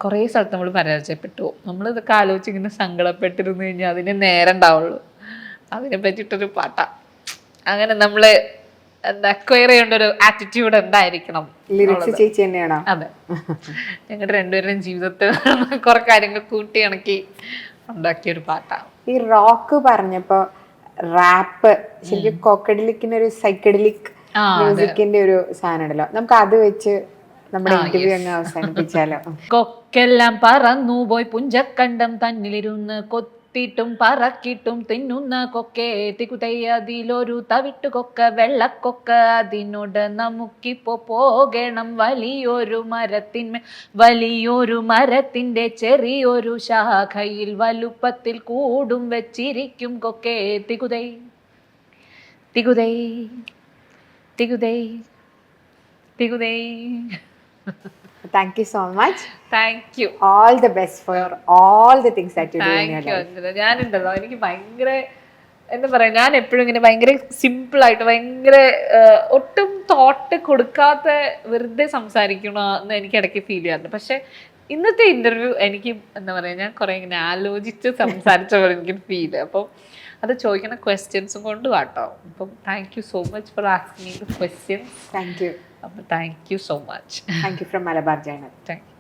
കുറേ സ്ഥലത്ത് നമ്മൾ പരാജയപ്പെട്ടു. നമ്മൾ ഇതൊക്കെ ആലോചിച്ച് ഇങ്ങനെ സങ്കടപ്പെട്ടിരുന്നു കഴിഞ്ഞാൽ അതിന് നേരം ഉണ്ടാവുള്ളൂ. അതിനെ പറ്റിയിട്ടൊരു പാട്ടാ. അങ്ങനെ നമ്മള് അക്വയർ ചെയ്യേണ്ട ഒരു ആറ്റിറ്റ്യൂഡ് എന്തായിരിക്കണം. ചേച്ചി തന്നെയാണോ? അതെ, ഞങ്ങളുടെ രണ്ടുപേരുടെയും ജീവിതത്തിൽ കുറെ കാര്യങ്ങൾ കൂട്ടി ഇണക്കി ഉണ്ടാക്കിയ ഒരു പാട്ടാണ്. ഈ റോക്ക് പറഞ്ഞപ്പോ റാപ്പ് ശരിക്കും കോക്കഡലിക്കിന്റെ ഒരു സൈക്കഡലിക് മ്യൂസിക്കിന്റെ ഒരു സാധനം ഉണ്ടല്ലോ, നമുക്ക് അത് വെച്ച് നമ്മുടെ ഇന്റർവ്യൂ അങ്ങ് അവസാനിപ്പിച്ചാലോ? കൊക്കെല്ലാം പറന്നു പോയി പുഞ്ചക്കണ്ടം തന്നിലിരുന്ന് കൊത്തിട്ടും പറക്കിട്ടും തിന്നുന്ന കൊക്കെ തികുതയ്യതിലൊരു തവിട്ടു കൊക്ക വെള്ളക്കൊക്ക അതിനോട് നമുക്കിപ്പോ പോകണം വലിയൊരു മരത്തിന്റെ ചെറിയൊരു ശാഖയിൽ വലുപ്പത്തിൽ കൂടും വെച്ചിരിക്കും കൊക്കെ തികുതൈ തികുതൈ തികുതൈ തികുതൈ. Thank you so much. Thank you. All the best for all the things that you do in your life. ഞാനുണ്ടല്ലോ, എനിക്ക് ഭയങ്കര എന്താ പറയാ, ഞാൻ എപ്പോഴും ഇങ്ങനെ ഭയങ്കര സിമ്പിളായിട്ട് ഭയങ്കര ഒട്ടും തോട്ട് കൊടുക്കാത്ത വെറുതെ സംസാരിക്കണമെന്ന് എനിക്ക് ഇടയ്ക്ക് ഫീൽ ചെയ്യാറുണ്ട്. പക്ഷെ ഇന്നത്തെ ഇന്റർവ്യൂ എനിക്ക് എന്താ പറയാ, ഞാൻ കുറെ ഇങ്ങനെ ആലോചിച്ച് സംസാരിച്ച പോലെ എനിക്ക് ഫീൽ. അപ്പം അത് ചോദിക്കുന്ന ക്വസ്റ്റ്യൻസും കൊണ്ട് കേട്ടോ. അപ്പം thank you so much for asking the questions. Thank you. അപ്പം thank you so much. Thank you from Malabar Journal. Thank you.